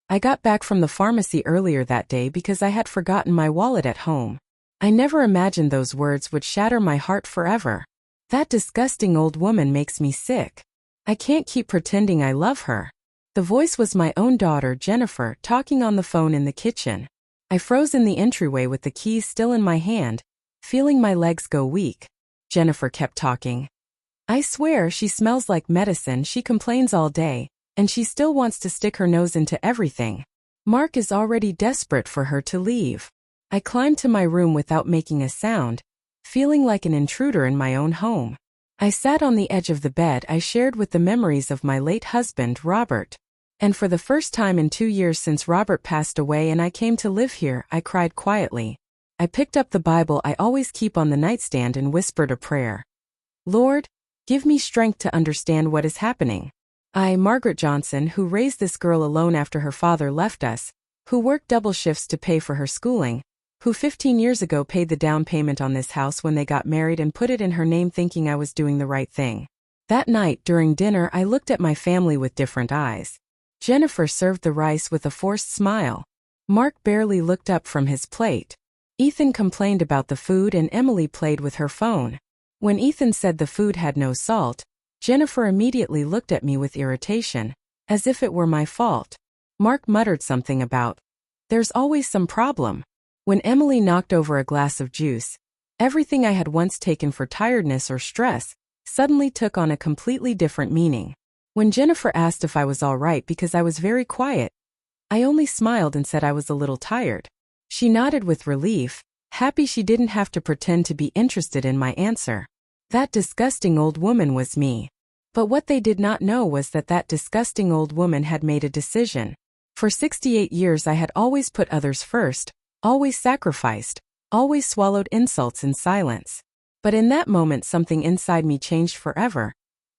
I got back from the pharmacy earlier that day because I had forgotten my wallet at home. I never imagined those words would shatter my heart forever. That disgusting old woman makes me sick. I can't keep pretending I love her. The voice was my own daughter, Jennifer, talking on the phone in the kitchen. I froze in the entryway with the keys still in my hand, feeling my legs go weak. Jennifer kept talking. I swear she smells like medicine. She complains all day, and she still wants to stick her nose into everything. Mark is already desperate for her to leave. I climbed to my room without making a sound, feeling like an intruder in my own home. I sat on the edge of the bed I shared with the memories of my late husband, Robert. And for the first time in 2 years since Robert passed away and I came to live here, I cried quietly. I picked up the Bible I always keep on the nightstand and whispered a prayer. Lord, give me strength to understand what is happening. I, Margaret Johnson, who raised this girl alone after her father left us, who worked double shifts to pay for her schooling, who 15 years ago paid the down payment on this house when they got married and put it in her name thinking I was doing the right thing. That night, during dinner, I looked at my family with different eyes. Jennifer served the rice with a forced smile. Mark barely looked up from his plate. Ethan complained about the food and Emily played with her phone. When Ethan said the food had no salt, Jennifer immediately looked at me with irritation, as if it were my fault. Mark muttered something about, "There's always some problem." When Emily knocked over a glass of juice, everything I had once taken for tiredness or stress suddenly took on a completely different meaning. When Jennifer asked if I was all right because I was very quiet, I only smiled and said I was a little tired. She nodded with relief, happy she didn't have to pretend to be interested in my answer. That disgusting old woman was me. But what they did not know was that that disgusting old woman had made a decision. For 68 years I had always put others first, always sacrificed, always swallowed insults in silence. But in that moment something inside me changed forever,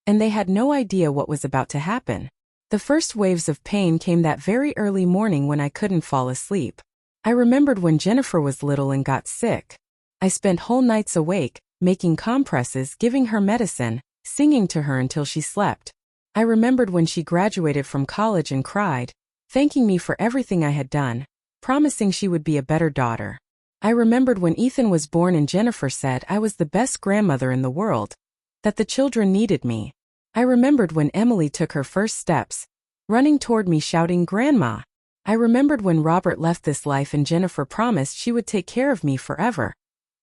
and they had no idea what was about to happen. The first waves of pain came that very early morning when I couldn't fall asleep. I remembered when Jennifer was little and got sick. I spent whole nights awake, making compresses, giving her medicine, singing to her until she slept. I remembered when she graduated from college and cried, thanking me for everything I had done, promising she would be a better daughter. I remembered when Ethan was born and Jennifer said I was the best grandmother in the world, that the children needed me. I remembered when Emily took her first steps, running toward me shouting, "Grandma!" I remembered when Robert left this life and Jennifer promised she would take care of me forever,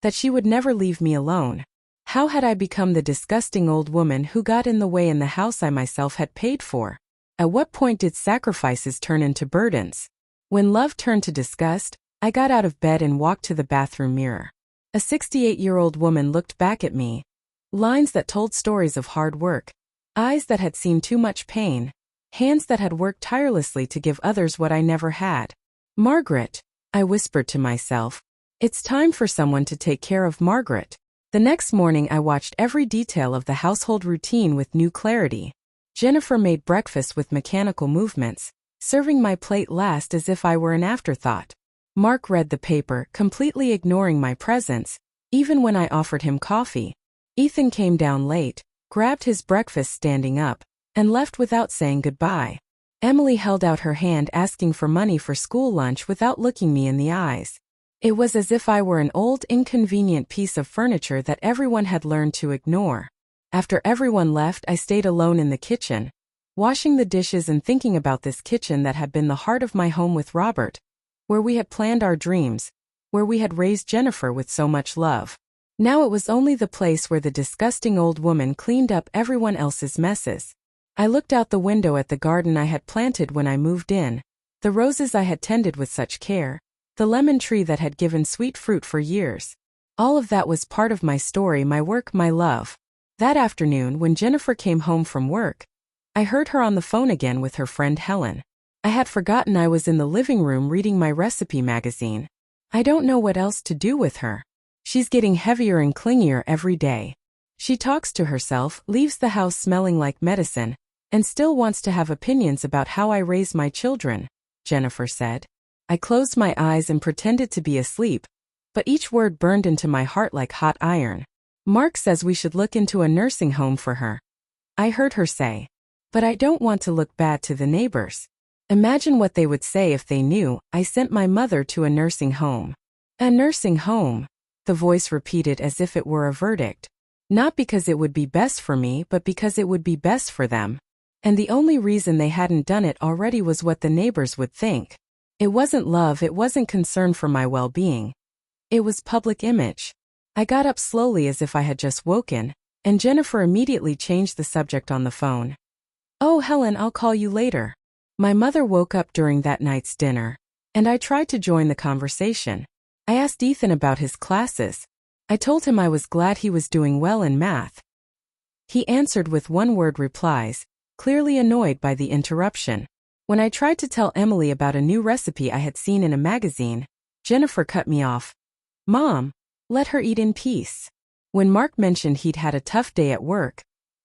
that she would never leave me alone. How had I become the disgusting old woman who got in the way in the house I myself had paid for? At what point did sacrifices turn into burdens? When love turned to disgust, I got out of bed and walked to the bathroom mirror. A 68-year-old woman looked back at me. Lines that told stories of hard work. Eyes that had seen too much pain. Hands that had worked tirelessly to give others what I never had. Margaret, I whispered to myself. It's time for someone to take care of Margaret. The next morning I watched every detail of the household routine with new clarity. Jennifer made breakfast with mechanical movements, serving my plate last as if I were an afterthought. Mark read the paper, completely ignoring my presence, even when I offered him coffee. Ethan came down late, grabbed his breakfast standing up, and left without saying goodbye. Emily held out her hand asking for money for school lunch without looking me in the eyes. It was as if I were an old, inconvenient piece of furniture that everyone had learned to ignore. After everyone left, I stayed alone in the kitchen, washing the dishes and thinking about this kitchen that had been the heart of my home with Robert, where we had planned our dreams, where we had raised Jennifer with so much love. Now it was only the place where the disgusting old woman cleaned up everyone else's messes. I looked out the window at the garden I had planted when I moved in, the roses I had tended with such care, the lemon tree that had given sweet fruit for years. All of that was part of my story, my work, my love. That afternoon, when Jennifer came home from work, I heard her on the phone again with her friend Helen. I had forgotten I was in the living room reading my recipe magazine. I don't know what else to do with her. She's getting heavier and clingier every day. She talks to herself, leaves the house smelling like medicine, and still wants to have opinions about how I raise my children, Jennifer said. I closed my eyes and pretended to be asleep, but each word burned into my heart like hot iron. Mark says we should look into a nursing home for her. I heard her say. But I don't want to look bad to the neighbors. Imagine what they would say if they knew I sent my mother to a nursing home. A nursing home, the voice repeated as if it were a verdict. Not because it would be best for me, but because it would be best for them. And the only reason they hadn't done it already was what the neighbors would think. It wasn't love, it wasn't concern for my well-being. It was public image. I got up slowly as if I had just woken, and Jennifer immediately changed the subject on the phone. "Oh, Helen, I'll call you later." My mother woke up during that night's dinner, and I tried to join the conversation. I asked Ethan about his classes. I told him I was glad he was doing well in math. He answered with one-word replies, clearly annoyed by the interruption. When I tried to tell Emily about a new recipe I had seen in a magazine, Jennifer cut me off. "Mom, let her eat in peace." When Mark mentioned he'd had a tough day at work,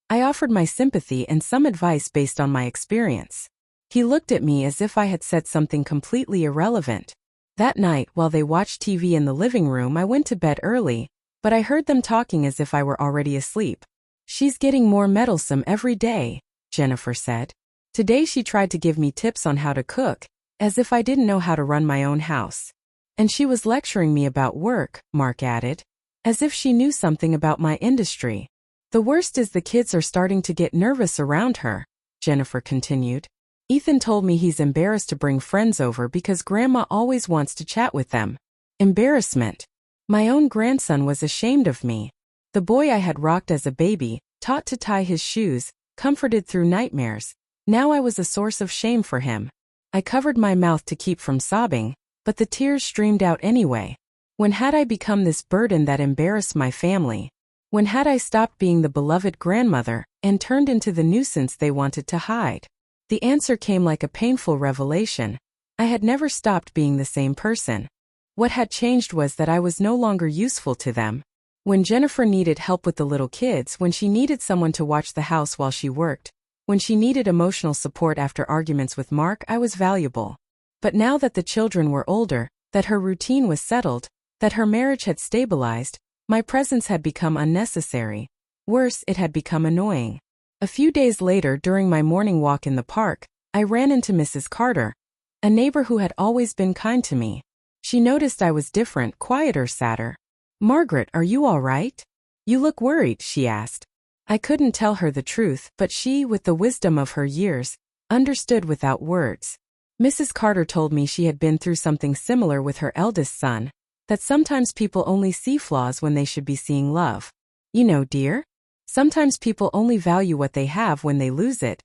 I offered my sympathy and some advice based on my experience. He looked at me as if I had said something completely irrelevant. That night, while they watched TV in the living room, I went to bed early, but I heard them talking as if I were already asleep. "She's getting more meddlesome every day," Jennifer said. Today she tried to give me tips on how to cook, as if I didn't know how to run my own house. And she was lecturing me about work, Mark added, as if she knew something about my industry. "The worst is the kids are starting to get nervous around her," Jennifer continued. "Ethan told me he's embarrassed to bring friends over because Grandma always wants to chat with them." Embarrassment. My own grandson was ashamed of me. The boy I had rocked as a baby, taught to tie his shoes, comforted through nightmares. Now I was a source of shame for him. I covered my mouth to keep from sobbing, but the tears streamed out anyway. When had I become this burden that embarrassed my family? When had I stopped being the beloved grandmother and turned into the nuisance they wanted to hide? The answer came like a painful revelation. I had never stopped being the same person. What had changed was that I was no longer useful to them. When Jennifer needed help with the little kids, when she needed someone to watch the house while she worked, when she needed emotional support after arguments with Mark, I was valuable. But now that the children were older, that her routine was settled, that her marriage had stabilized, my presence had become unnecessary. Worse, it had become annoying. A few days later, during my morning walk in the park, I ran into Mrs. Carter, a neighbor who had always been kind to me. She noticed I was different, quieter, sadder. "Margaret, are you all right? You look worried," she asked. I couldn't tell her the truth, but she, with the wisdom of her years, understood without words. Mrs. Carter told me she had been through something similar with her eldest son, that sometimes people only see flaws when they should be seeing love. "You know, dear, sometimes people only value what they have when they lose it,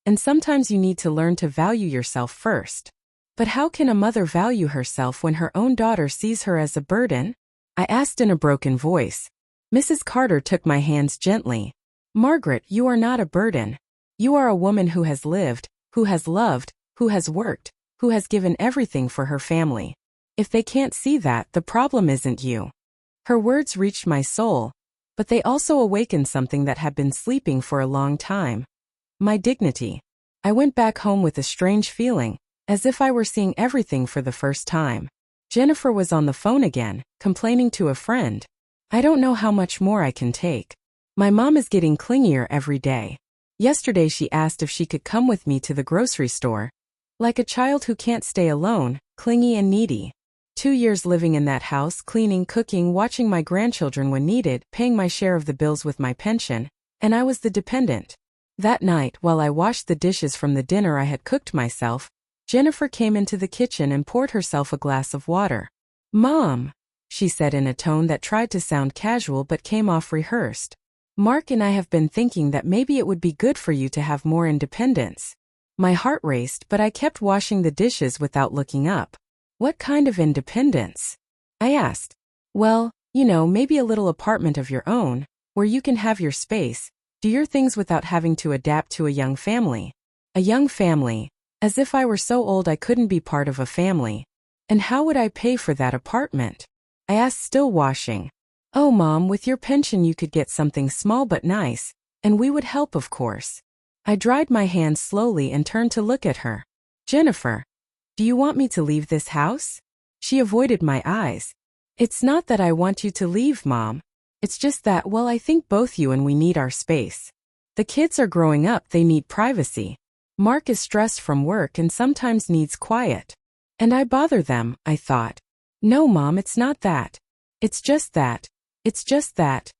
and sometimes you need to learn to value yourself first." But how can a mother value herself when her own daughter sees her as a burden? I asked in a broken voice. Mrs. Carter took my hands gently. "Margaret, you are not a burden. You are a woman who has lived, who has loved, who has worked, who has given everything for her family. If they can't see that, the problem isn't you." Her words reached my soul, but they also awakened something that had been sleeping for a long time. My dignity. I went back home with a strange feeling, as if I were seeing everything for the first time. Jennifer was on the phone again, complaining to a friend. "I don't know how much more I can take. My mom is getting clingier every day. Yesterday she asked if she could come with me to the grocery store. Like a child who can't stay alone, clingy and needy. 2 years living in that house, cleaning, cooking, watching my grandchildren when needed, paying my share of the bills with my pension, and I was the dependent." That night, while I washed the dishes from the dinner I had cooked myself, Jennifer came into the kitchen and poured herself a glass of water. "Mom," she said in a tone that tried to sound casual but came off rehearsed. "Mark and I have been thinking that maybe it would be good for you to have more independence." My heart raced, but I kept washing the dishes without looking up. "What kind of independence?" I asked. "Well, you know, maybe a little apartment of your own, where you can have your space, do your things without having to adapt to a young family." A young family, as if I were so old I couldn't be part of a family. And how would I pay for that apartment? I asked, still washing. "Oh, Mom, with your pension you could get something small but nice, and we would help, of course." I dried my hands slowly and turned to look at her. "Jennifer, do you want me to leave this house?" She avoided my eyes. "It's not that I want you to leave, Mom. It's just that, well, I think both you and we need our space. The kids are growing up, they need privacy. Mark is stressed from work and sometimes needs quiet. And I bother them, I thought. No, Mom, it's not that. It's just that. It's just that.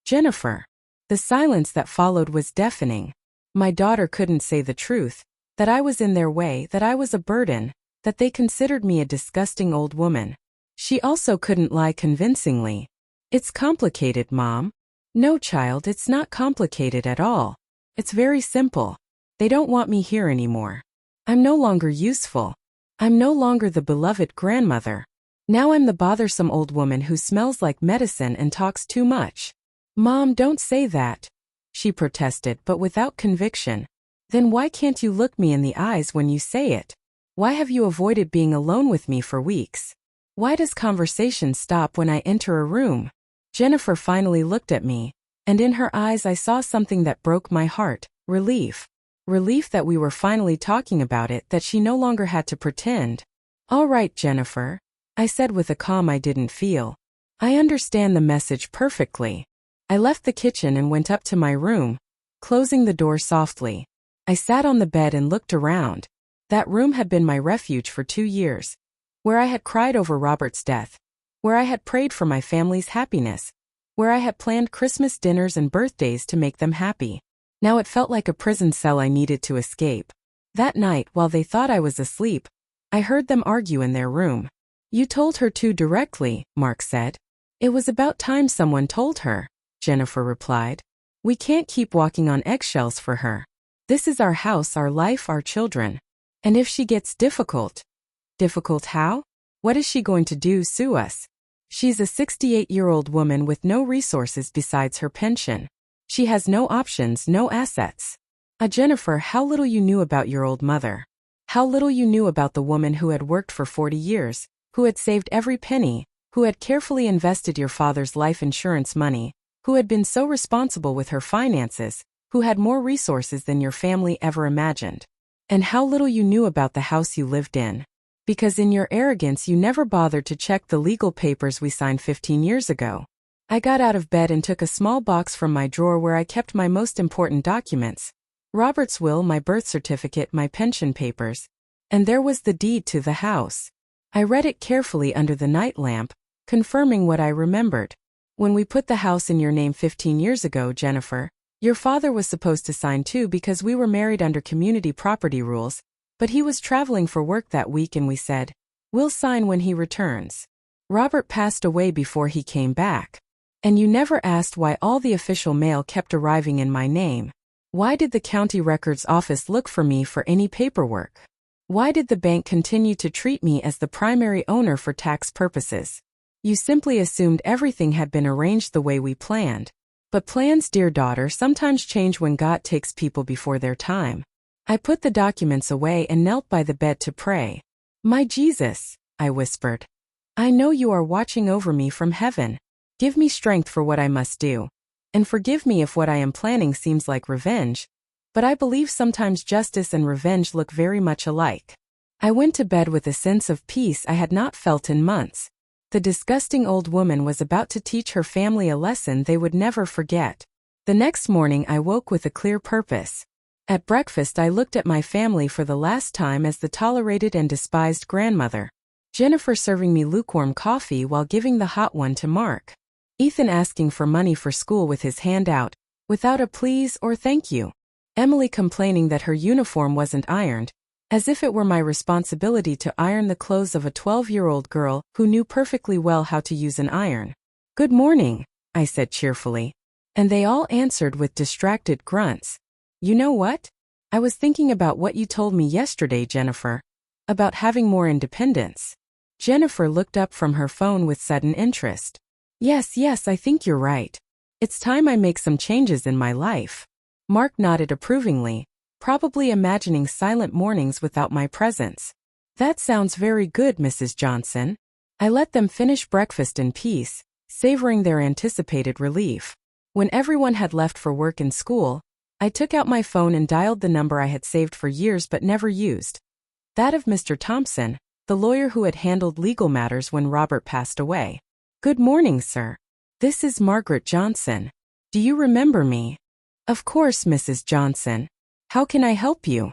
Jennifer. The silence that followed was deafening. My daughter couldn't say the truth, that I was in their way, that I was a burden, that they considered me a disgusting old woman. She also couldn't lie convincingly. It's complicated, Mom. No, child, it's not complicated at all. It's very simple. They don't want me here anymore. I'm no longer useful. I'm no longer the beloved grandmother. Now I'm the bothersome old woman who smells like medicine and talks too much. Mom, don't say that, she protested, but without conviction. Then why can't you look me in the eyes when you say it? Why have you avoided being alone with me for weeks? Why does conversation stop when I enter a room? Jennifer finally looked at me, and in her eyes I saw something that broke my heart, relief. Relief that we were finally talking about it, that she no longer had to pretend. All right, Jennifer, I said with a calm I didn't feel. I understand the message perfectly. I left the kitchen and went up to my room, closing the door softly. I sat on the bed and looked around. That room had been my refuge for 2 years, where I had cried over Robert's death, where I had prayed for my family's happiness, where I had planned Christmas dinners and birthdays to make them happy. Now it felt like a prison cell I needed to escape. That night, while they thought I was asleep, I heard them argue in their room. You told her too directly, Mark said. It was about time someone told her, Jennifer replied. We can't keep walking on eggshells for her. This is our house, our life, our children. And if she gets difficult. Difficult how? What is she going to do, sue us? She's a 68-year-old woman with no resources besides her pension. She has no options, no assets. Jennifer, how little you knew about your old mother. How little you knew about the woman who had worked for 40 years, who had saved every penny, who had carefully invested your father's life insurance money, who had been so responsible with her finances, who had more resources than your family ever imagined. And how little you knew about the house you lived in. Because in your arrogance you never bothered to check the legal papers we signed 15 years ago. I got out of bed and took a small box from my drawer where I kept my most important documents. Robert's will, my birth certificate, my pension papers. And there was the deed to the house. I read it carefully under the night lamp, confirming what I remembered. When we put the house in your name 15 years ago, Jennifer, your father was supposed to sign too because we were married under community property rules, but he was traveling for work that week and we said, we'll sign when he returns. Robert passed away before he came back. And you never asked why all the official mail kept arriving in my name. Why did the county records office look for me for any paperwork? Why did the bank continue to treat me as the primary owner for tax purposes? You simply assumed everything had been arranged the way we planned. But plans, dear daughter, sometimes change when God takes people before their time. I put the documents away and knelt by the bed to pray. My Jesus, I whispered. I know you are watching over me from heaven. Give me strength for what I must do. And forgive me if what I am planning seems like revenge. But I believe sometimes justice and revenge look very much alike. I went to bed with a sense of peace I had not felt in months. The disgusting old woman was about to teach her family a lesson they would never forget. The next morning I woke with a clear purpose. At breakfast I looked at my family for the last time as the tolerated and despised grandmother. Jennifer serving me lukewarm coffee while giving the hot one to Mark. Ethan asking for money for school with his hand out, without a please or thank you. Emily complaining that her uniform wasn't ironed, as if it were my responsibility to iron the clothes of a 12-year-old girl who knew perfectly well how to use an iron. Good morning, I said cheerfully. And they all answered with distracted grunts. You know what? I was thinking about what you told me yesterday, Jennifer. About having more independence. Jennifer looked up from her phone with sudden interest. Yes, I think you're right. It's time I make some changes in my life. Mark nodded approvingly, probably imagining silent mornings without my presence. That sounds very good, Mrs. Johnson. I let them finish breakfast in peace, savoring their anticipated relief. When everyone had left for work and school, I took out my phone and dialed the number I had saved for years but never used. That of Mr. Thompson, the lawyer who had handled legal matters when Robert passed away. Good morning, sir. This is Margaret Johnson. Do you remember me? Of course, Mrs. Johnson. How can I help you?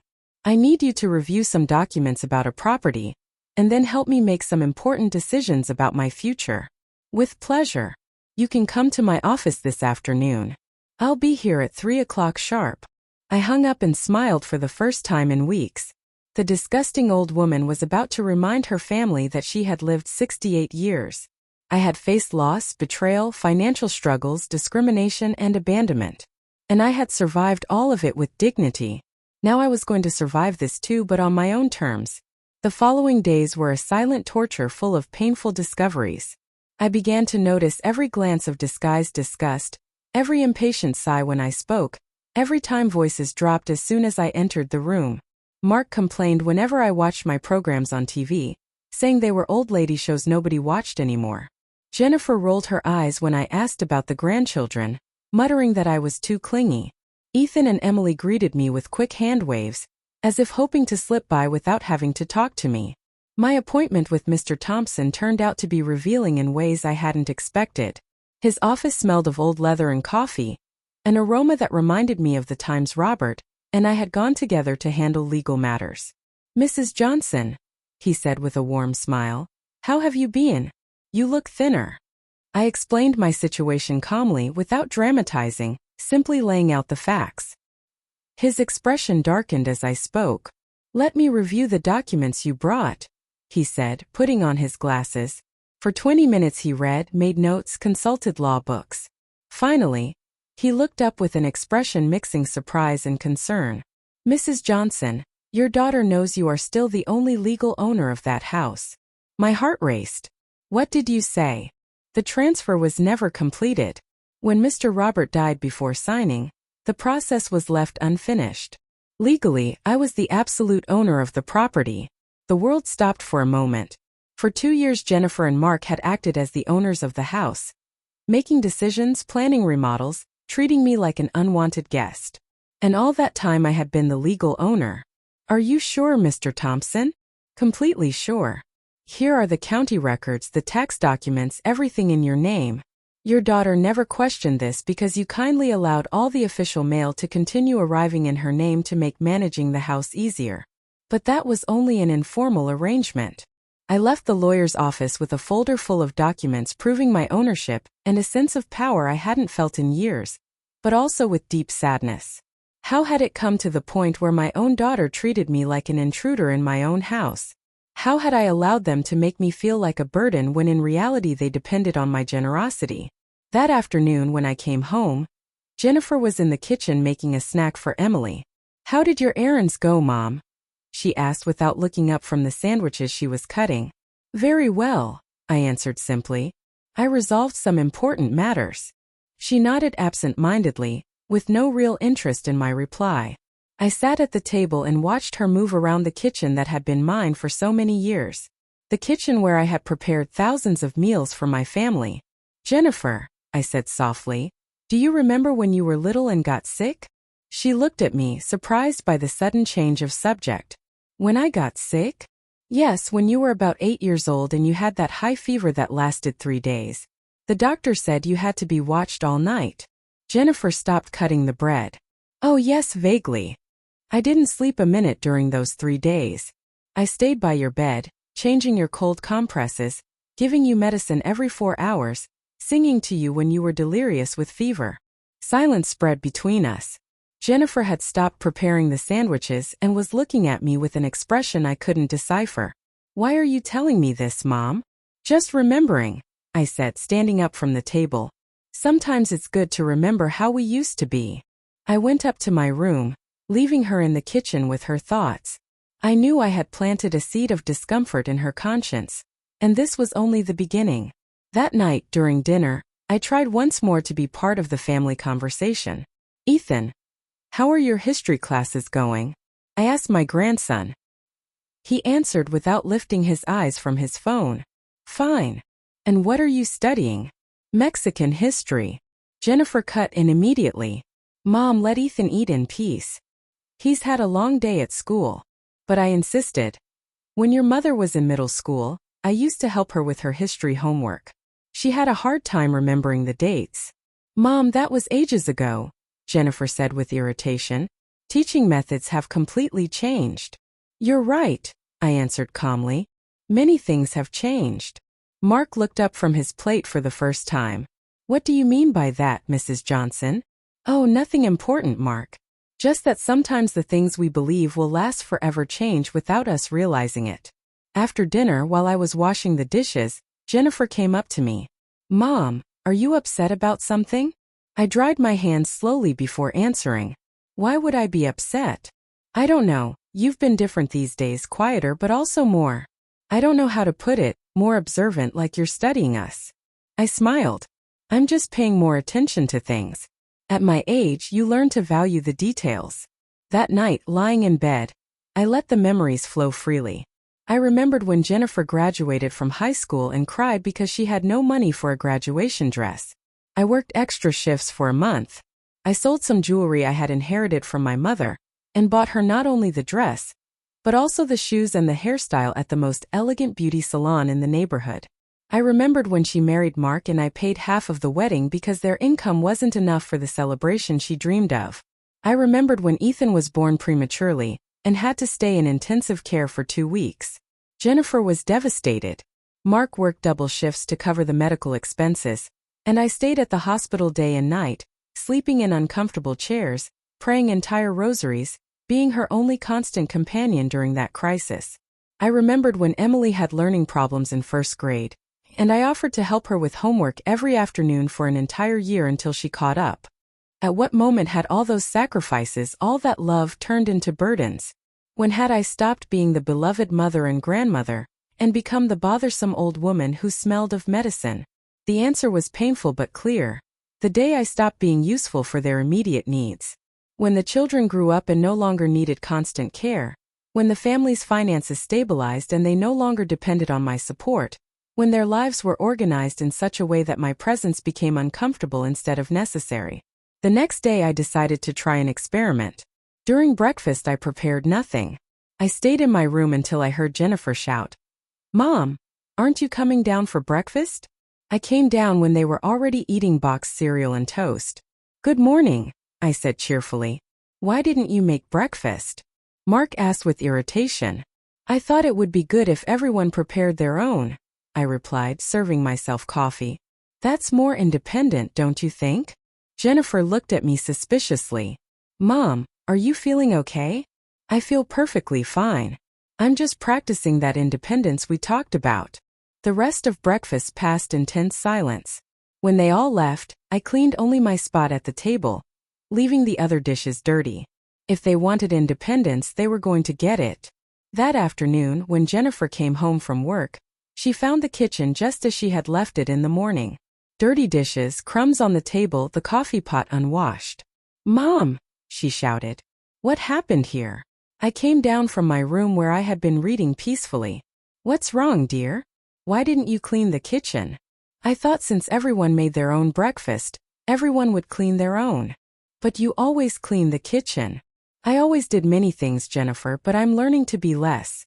I need you to review some documents about a property, and then help me make some important decisions about my future. With pleasure. You can come to my office this afternoon. I'll be here at 3 o'clock sharp. I hung up and smiled for the first time in weeks. The disgusting old woman was about to remind her family that she had lived 68 years. I had faced loss, betrayal, financial struggles, discrimination, and abandonment. And I had survived all of it with dignity. Now I was going to survive this too, but on my own terms. The following days were a silent torture full of painful discoveries. I began to notice every glance of disguised disgust, every impatient sigh when I spoke, every time voices dropped as soon as I entered the room. Mark complained whenever I watched my programs on TV, saying they were old lady shows nobody watched anymore. Jennifer rolled her eyes when I asked about the grandchildren, muttering that I was too clingy. Ethan and Emily greeted me with quick hand waves, as if hoping to slip by without having to talk to me. My appointment with Mr. Thompson turned out to be revealing in ways I hadn't expected. His office smelled of old leather and coffee, an aroma that reminded me of the times Robert and I had gone together to handle legal matters. "Mrs. Johnson," he said with a warm smile, "how have you been? You look thinner." I explained my situation calmly without dramatizing, simply laying out the facts. His expression darkened as I spoke. "Let me review the documents you brought," he said, putting on his glasses. For 20 minutes he read, made notes, consulted law books. Finally, he looked up with an expression mixing surprise and concern. "Mrs. Johnson, your daughter knows you are still the only legal owner of that house." My heart raced. "What did you say?" "The transfer was never completed. When Mr. Robert died before signing, the process was left unfinished. Legally, I was the absolute owner of the property." The world stopped for a moment. For 2 years Jennifer and Mark had acted as the owners of the house, making decisions, planning remodels, treating me like an unwanted guest. And all that time I had been the legal owner. "Are you sure, Mr. Thompson?" "Completely sure. Here are the county records, the tax documents, everything in your name. Your daughter never questioned this because you kindly allowed all the official mail to continue arriving in her name to make managing the house easier. But that was only an informal arrangement." I left the lawyer's office with a folder full of documents proving my ownership and a sense of power I hadn't felt in years, but also with deep sadness. How had it come to the point where my own daughter treated me like an intruder in my own house? How had I allowed them to make me feel like a burden when in reality they depended on my generosity? That afternoon when I came home, Jennifer was in the kitchen making a snack for Emily. "How did your errands go, Mom?" she asked without looking up from the sandwiches she was cutting. "Very well," I answered simply. "I resolved some important matters." She nodded absent-mindedly, with no real interest in my reply. I sat at the table and watched her move around the kitchen that had been mine for so many years. The kitchen where I had prepared thousands of meals for my family. "Jennifer," I said softly, "do you remember when you were little and got sick?" She looked at me, surprised by the sudden change of subject. "When I got sick?" "Yes, when you were about 8 years old and you had that high fever that lasted 3 days. The doctor said you had to be watched all night." Jennifer stopped cutting the bread. "Oh yes, vaguely. I didn't sleep a minute during those 3 days. I stayed by your bed, changing your cold compresses, giving you medicine every 4 hours, singing to you when you were delirious with fever." Silence spread between us. Jennifer had stopped preparing the sandwiches and was looking at me with an expression I couldn't decipher. "Why are you telling me this, Mom?" "Just remembering," I said, standing up from the table. "Sometimes it's good to remember how we used to be." I went up to my room, leaving her in the kitchen with her thoughts. I knew I had planted a seed of discomfort in her conscience, and this was only the beginning. That night, during dinner, I tried once more to be part of the family conversation. "Ethan, how are your history classes going?" I asked my grandson. He answered without lifting his eyes from his phone. "Fine. And what are you studying?" "Mexican history." Jennifer cut in immediately. "Mom, let Ethan eat in peace. He's had a long day at school." But I insisted. "When your mother was in middle school, I used to help her with her history homework. She had a hard time remembering the dates." "Mom, that was ages ago," Jennifer said with irritation. Teaching methods have completely changed. You're right, I answered calmly. Many things have changed. Mark looked up from his plate for the first time. What do you mean by that, Mrs. Johnson? Oh, nothing important, Mark. Just that sometimes the things we believe will last forever change without us realizing it. After dinner, while I was washing the dishes, Jennifer came up to me. Mom, are you upset about something? I dried my hands slowly before answering. Why would I be upset? I don't know, you've been different these days, quieter but also more. I don't know how to put it, more observant, like you're studying us. I smiled. I'm just paying more attention to things. At my age, you learn to value the details. That night, lying in bed, I let the memories flow freely. I remembered when Jennifer graduated from high school and cried because she had no money for a graduation dress. I worked extra shifts for a month. I sold some jewelry I had inherited from my mother, and bought her not only the dress, but also the shoes and the hairstyle at the most elegant beauty salon in the neighborhood. I remembered when she married Mark and I paid half of the wedding because their income wasn't enough for the celebration she dreamed of. I remembered when Ethan was born prematurely and had to stay in intensive care for 2 weeks. Jennifer was devastated. Mark worked double shifts to cover the medical expenses, and I stayed at the hospital day and night, sleeping in uncomfortable chairs, praying entire rosaries, being her only constant companion during that crisis. I remembered when Emily had learning problems in first grade, and I offered to help her with homework every afternoon for an entire year until she caught up. At what moment had all those sacrifices, all that love, turned into burdens? When had I stopped being the beloved mother and grandmother, and become the bothersome old woman who smelled of medicine? The answer was painful but clear. The day I stopped being useful for their immediate needs. When the children grew up and no longer needed constant care. When the family's finances stabilized and they no longer depended on my support. When their lives were organized in such a way that my presence became uncomfortable instead of necessary. The next day I decided to try an experiment. During breakfast I prepared nothing. I stayed in my room until I heard Jennifer shout, "Mom, aren't you coming down for breakfast?" I came down when they were already eating boxed cereal and toast. "Good morning," I said cheerfully. "Why didn't you make breakfast?" Mark asked with irritation. "I thought it would be good if everyone prepared their own," I replied, serving myself coffee. "That's more independent, don't you think?" Jennifer looked at me suspiciously. "Mom, are you feeling okay?" "I feel perfectly fine. I'm just practicing that independence we talked about." The rest of breakfast passed in tense silence. When they all left, I cleaned only my spot at the table, leaving the other dishes dirty. If they wanted independence, they were going to get it. That afternoon, when Jennifer came home from work, she found the kitchen just as she had left it in the morning. Dirty dishes, crumbs on the table, the coffee pot unwashed. "Mom!" she shouted. "What happened here?" I came down from my room where I had been reading peacefully. "What's wrong, dear? Why didn't you clean the kitchen?" "I thought since everyone made their own breakfast, everyone would clean their own." "But you always clean the kitchen." "I always did many things, Jennifer, but I'm learning to be less."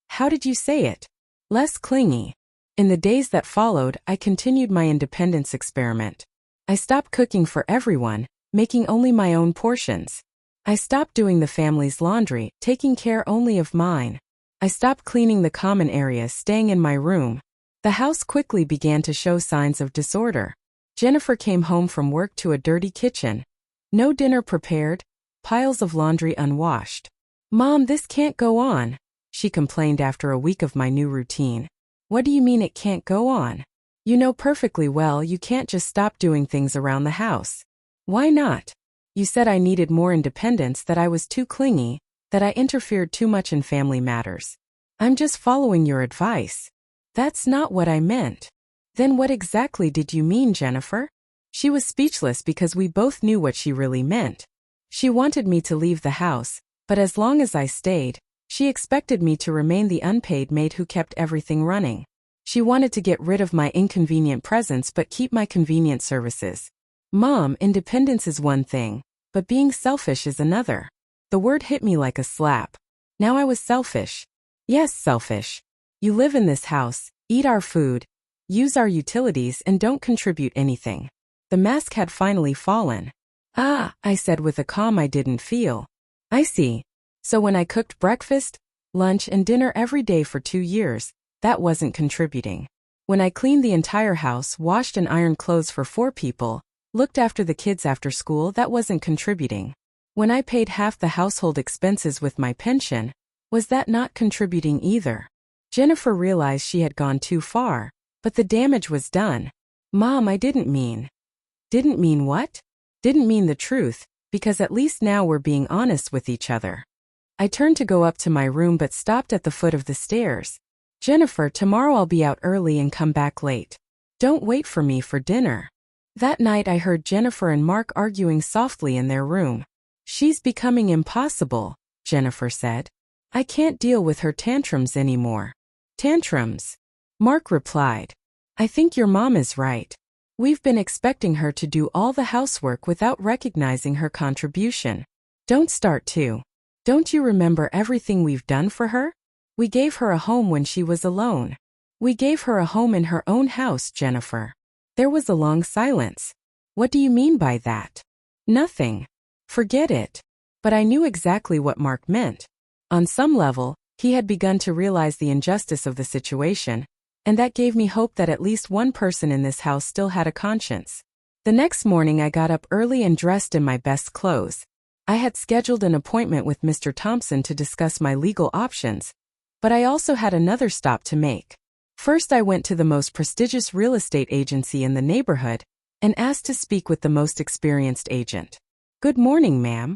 "How did you say it?" "Less clingy." In the days that followed, I continued my independence experiment. I stopped cooking for everyone, making only my own portions. I stopped doing the family's laundry, taking care only of mine. I stopped cleaning the common areas, staying in my room. The house quickly began to show signs of disorder. Jennifer came home from work to a dirty kitchen. No dinner prepared, piles of laundry unwashed. "Mom, this can't go on," she complained after a week of my new routine. "What do you mean it can't go on? You know perfectly well you can't just stop doing things around the house." "Why not? You said I needed more independence, that I was too clingy, that I interfered too much in family matters." "I'm just following your advice." "That's not what I meant." "Then what exactly did you mean, Jennifer?" She was speechless because we both knew what she really meant. She wanted me to leave the house, but as long as I stayed, she expected me to remain the unpaid maid who kept everything running. She wanted to get rid of my inconvenient presence but keep my convenient services. "Mom, independence is one thing, but being selfish is another." The word hit me like a slap. Now I was selfish. Yes, selfish. You live in this house, eat our food, use our utilities, and don't contribute anything. The mask had finally fallen. "Ah," I said with a calm I didn't feel. I see. So when I cooked breakfast, lunch, and dinner every day for 2 years, that wasn't contributing. When I cleaned the entire house, washed and ironed clothes for 4 people, looked after the kids after school, that wasn't contributing. When I paid half the household expenses with my pension, was that not contributing either? Jennifer realized she had gone too far, but the damage was done. Mom, I didn't mean. Didn't mean what? Didn't mean the truth, because at least now we're being honest with each other. I turned to go up to my room but stopped at the foot of the stairs. Jennifer, tomorrow I'll be out early and come back late. Don't wait for me for dinner. That night I heard Jennifer and Mark arguing softly in their room. She's becoming impossible, Jennifer said. I can't deal with her tantrums anymore. Tantrums? Mark replied. I think your mom is right. We've been expecting her to do all the housework without recognizing her contribution. Don't start to. Don't you remember everything we've done for her? We gave her a home when she was alone. We gave her a home in her own house, Jennifer. There was a long silence. What do you mean by that? Nothing. Forget it. But I knew exactly what Mark meant. On some level, he had begun to realize the injustice of the situation, and that gave me hope that at least one person in this house still had a conscience. The next morning I got up early and dressed in my best clothes. I had scheduled an appointment with Mr. Thompson to discuss my legal options, but I also had another stop to make. First I went to the most prestigious real estate agency in the neighborhood and asked to speak with the most experienced agent. Good morning, ma'am.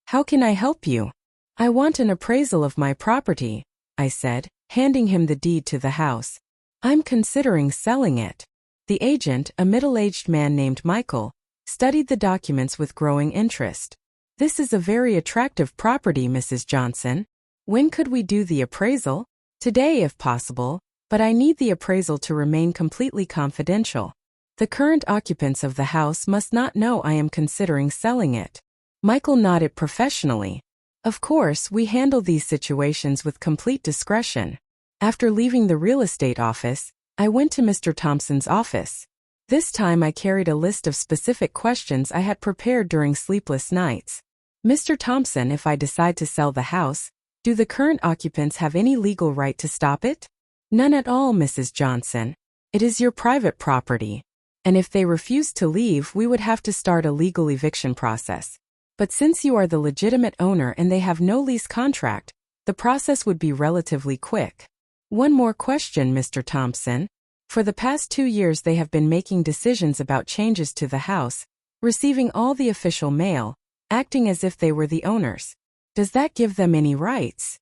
How can I help you? I want an appraisal of my property, I said, handing him the deed to the house. I'm considering selling it. The agent, a middle-aged man named Michael, studied the documents with growing interest. This is a very attractive property, Mrs. Johnson. When could we do the appraisal? Today, if possible, but I need the appraisal to remain completely confidential. The current occupants of the house must not know I am considering selling it. Michael nodded professionally. Of course, we handle these situations with complete discretion. After leaving the real estate office, I went to Mr. Thompson's office. This time I carried a list of specific questions I had prepared during sleepless nights. Mr. Thompson, if I decide to sell the house, do the current occupants have any legal right to stop it? None at all, Mrs. Johnson. It is your private property. And if they refuse to leave, we would have to start a legal eviction process. But since you are the legitimate owner and they have no lease contract, the process would be relatively quick. One more question, Mr. Thompson. For the past 2 years they have been making decisions about changes to the house, receiving all the official mail, acting as if they were the owners. Does that give them any rights?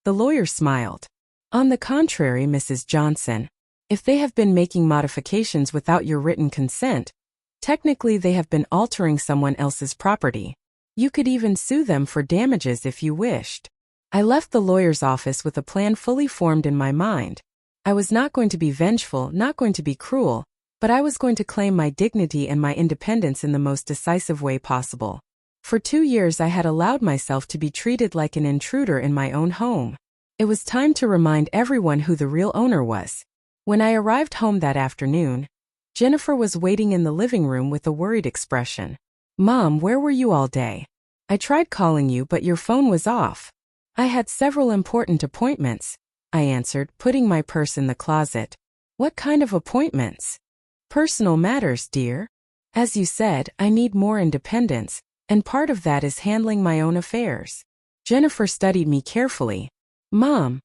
The lawyer smiled. On the contrary, Mrs. Johnson, if they have been making modifications without your written consent, technically they have been altering someone else's property. You could even sue them for damages if you wished. I left the lawyer's office with a plan fully formed in my mind. I was not going to be vengeful, not going to be cruel, but I was going to claim my dignity and my independence in the most decisive way possible. For 2 years I had allowed myself to be treated like an intruder in my own home. It was time to remind everyone who the real owner was. When I arrived home that afternoon, Jennifer was waiting in the living room with a worried expression. Mom, where were you all day? I tried calling you, but your phone was off. I had several important appointments, I answered, putting my purse in the closet. What kind of appointments? Personal matters, dear. As you said, I need more independence, and part of that is handling my own affairs. Jennifer studied me carefully. Mom,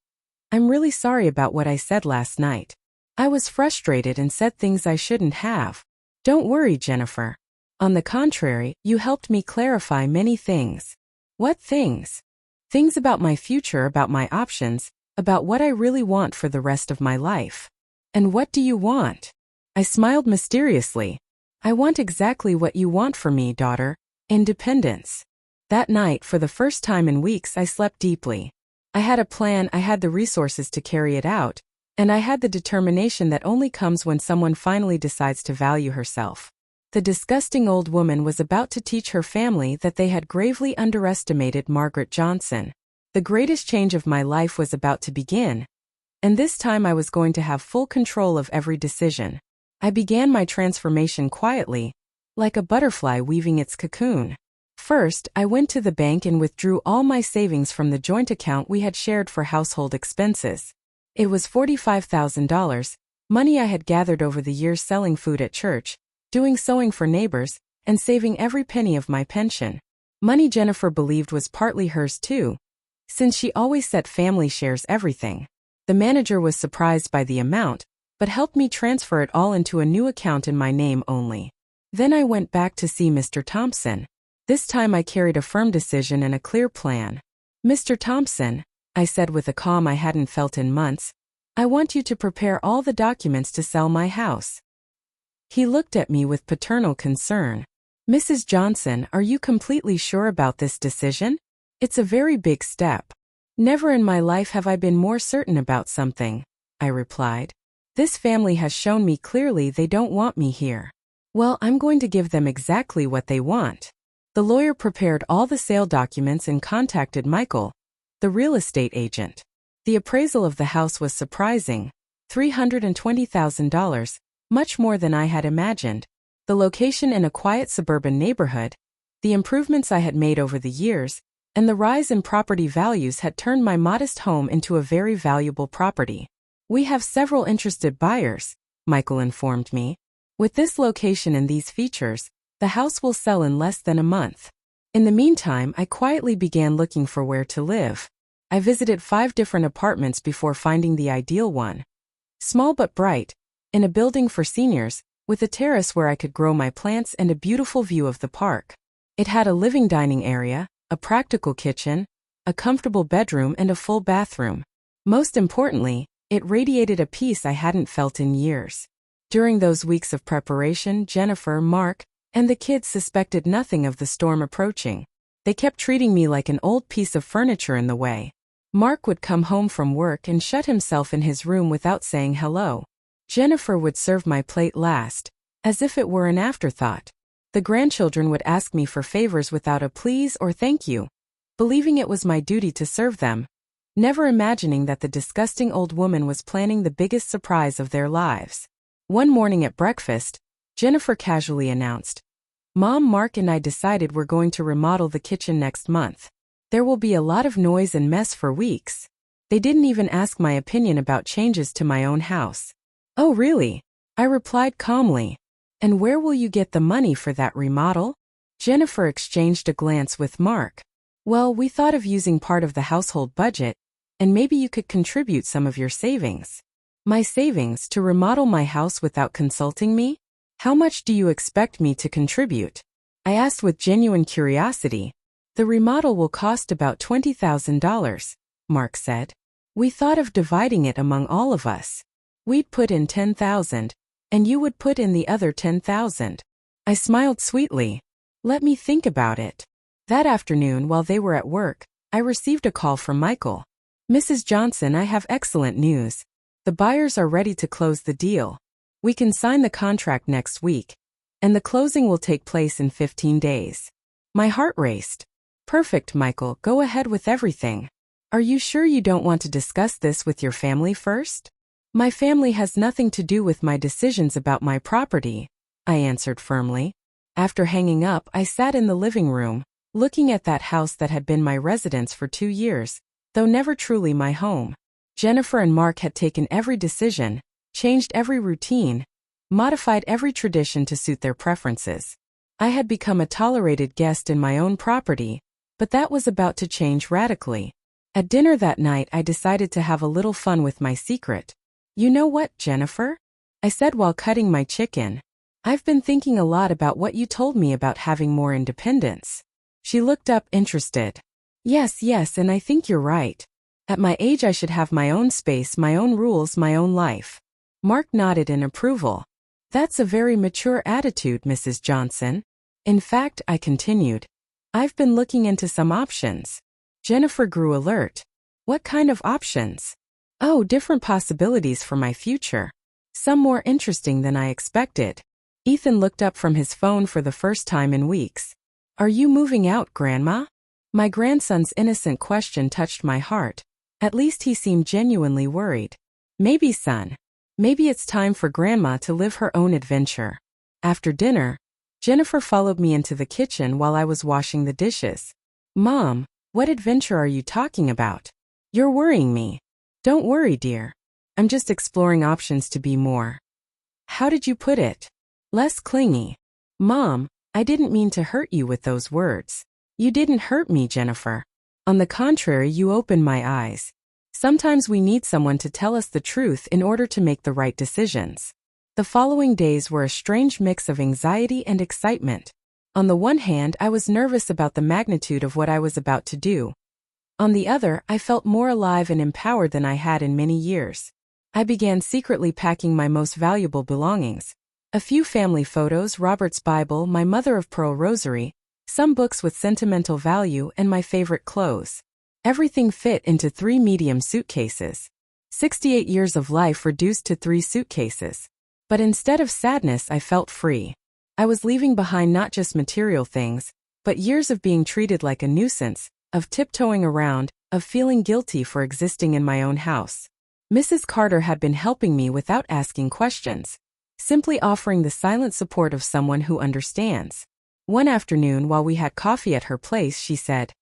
I'm really sorry about what I said last night. I was frustrated and said things I shouldn't have. Don't worry, Jennifer. On the contrary, you helped me clarify many things. What things? Things about my future, about my options, about what I really want for the rest of my life. And what do you want? I smiled mysteriously. I want exactly what you want for me, daughter. Independence. That night, for the first time in weeks, I slept deeply. I had a plan, I had the resources to carry it out, and I had the determination that only comes when someone finally decides to value herself. The disgusting old woman was about to teach her family that they had gravely underestimated Margaret Johnson. The greatest change of my life was about to begin, and this time I was going to have full control of every decision. I began my transformation quietly, like a butterfly weaving its cocoon. First, I went to the bank and withdrew all my savings from the joint account we had shared for household expenses. It was $45,000, money I had gathered over the years selling food at church, doing sewing for neighbors, and saving every penny of my pension. Money Jennifer believed was partly hers too, since she always said family shares everything. The manager was surprised by the amount, but helped me transfer it all into a new account in my name only. Then I went back to see Mr. Thompson. This time I carried a firm decision and a clear plan. "Mr. Thompson," I said with a calm I hadn't felt in months, "I want you to prepare all the documents to sell my house." He looked at me with paternal concern. "Mrs. Johnson, are you completely sure about this decision? It's a very big step." "Never in my life have I been more certain about something," I replied. "This family has shown me clearly they don't want me here. Well, I'm going to give them exactly what they want." The lawyer prepared all the sale documents and contacted Michael, the real estate agent. The appraisal of the house was surprising, $320,000, much more than I had imagined. The location in a quiet suburban neighborhood, the improvements I had made over the years, and the rise in property values had turned my modest home into a very valuable property. "We have several interested buyers," Michael informed me. "With this location and these features, the house will sell in less than a month." In the meantime, I quietly began looking for where to live. I visited 5 different apartments before finding the ideal one. Small but bright, in a building for seniors, with a terrace where I could grow my plants and a beautiful view of the park. It had a living dining area, a practical kitchen, a comfortable bedroom and a full bathroom. Most importantly, it radiated a peace I hadn't felt in years. During those weeks of preparation, Jennifer, Mark, and the kids suspected nothing of the storm approaching. They kept treating me like an old piece of furniture in the way. Mark would come home from work and shut himself in his room without saying hello. Jennifer would serve my plate last, as if it were an afterthought. The grandchildren would ask me for favors without a please or thank you, believing it was my duty to serve them, never imagining that the disgusting old woman was planning the biggest surprise of their lives. One morning at breakfast, Jennifer casually announced, "Mom, Mark and I decided we're going to remodel the kitchen next month. There will be a lot of noise and mess for weeks." They didn't even ask my opinion about changes to my own house. "Oh really?" I replied calmly. "And where will you get the money for that remodel?" Jennifer exchanged a glance with Mark. "Well, we thought of using part of the household budget, and maybe you could contribute some of your savings." "My savings to remodel my house without consulting me? How much do you expect me to contribute?" I asked with genuine curiosity. "The remodel will cost about $20,000, Mark said. "We thought of dividing it among all of us. We'd put in $10,000, and you would put in the other $10,000. I smiled sweetly. "Let me think about it." That afternoon, while they were at work, I received a call from Michael. "Mrs. Johnson, I have excellent news. The buyers are ready to close the deal. We can sign the contract next week, and the closing will take place in 15 days. My heart raced. "Perfect, Michael, go ahead with everything. Are you sure you don't want to discuss this with your family first?" "My family has nothing to do with my decisions about my property," I answered firmly. After hanging up, I sat in the living room, looking at that house that had been my residence for 2 years, though never truly my home. Jennifer and Mark had taken every decision, changed every routine, modified every tradition to suit their preferences. I had become a tolerated guest in my own property, but that was about to change radically. At dinner that night, I decided to have a little fun with my secret. "You know what, Jennifer?" I said while cutting my chicken. "I've been thinking a lot about what you told me about having more independence." She looked up interested. Yes, and I think you're right. At my age I should have my own space, my own rules, my own life." Mark nodded in approval. "That's a very mature attitude, Mrs. Johnson. In fact," I continued, "I've been looking into some options." Jennifer grew alert. "What kind of options?" "Oh, different possibilities for my future. Some more interesting than I expected." Ethan looked up from his phone for the first time in weeks. "Are you moving out, Grandma?" My grandson's innocent question touched my heart. At least he seemed genuinely worried. "Maybe, son. Maybe it's time for Grandma to live her own adventure." After dinner, Jennifer followed me into the kitchen while I was washing the dishes. Mom, what adventure are you talking about? You're worrying me. Don't worry, dear. I'm just exploring options to be more. How did you put it? Less clingy. Mom, I didn't mean to hurt you with those words. You didn't hurt me, Jennifer. On the contrary, you opened my eyes. Sometimes we need someone to tell us the truth in order to make the right decisions. The following days were a strange mix of anxiety and excitement. On the one hand, I was nervous about the magnitude of what I was about to do. On the other, I felt more alive and empowered than I had in many years. I began secretly packing my most valuable belongings. A few family photos, Robert's Bible, my mother-of-pearl rosary, some books with sentimental value, and my favorite clothes. Everything fit into 3 medium suitcases. 68 years of life reduced to 3 suitcases. But instead of sadness, I felt free. I was leaving behind not just material things, but years of being treated like a nuisance, of tiptoeing around, of feeling guilty for existing in my own house. Mrs. Carter had been helping me without asking questions, simply offering the silent support of someone who understands. One afternoon while we had coffee at her place, she said,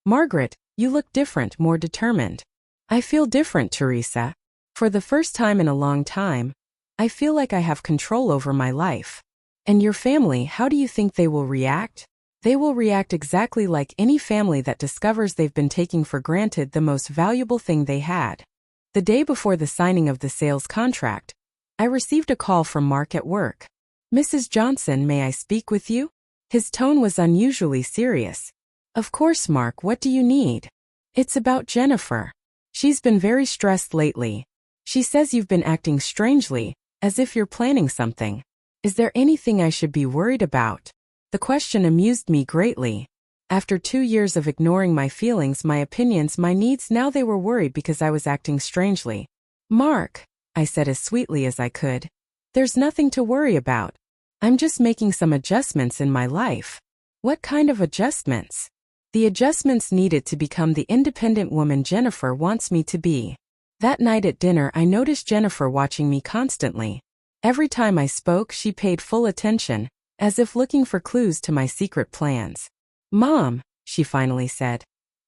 "Margaret, you look different, more determined." I feel different, Teresa. For the first time in a long time, I feel like I have control over my life. And your family, how do you think they will react? They will react exactly like any family that discovers they've been taking for granted the most valuable thing they had. The day before the signing of the sales contract, I received a call from Mark at work. "Mrs. Johnson, may I speak with you?" His tone was unusually serious. "Of course, Mark, what do you need?" "It's about Jennifer. She's been very stressed lately. She says you've been acting strangely, as if you're planning something. Is there anything I should be worried about?" The question amused me greatly. After 2 years of ignoring my feelings, my opinions, my needs, now they were worried because I was acting strangely. "Mark," I said as sweetly as I could, "there's nothing to worry about. I'm just making some adjustments in my life." "What kind of adjustments?" "The adjustments needed to become the independent woman Jennifer wants me to be." That night at dinner, I noticed Jennifer watching me constantly. Every time I spoke, she paid full attention, as if looking for clues to my secret plans. "Mom," she finally said,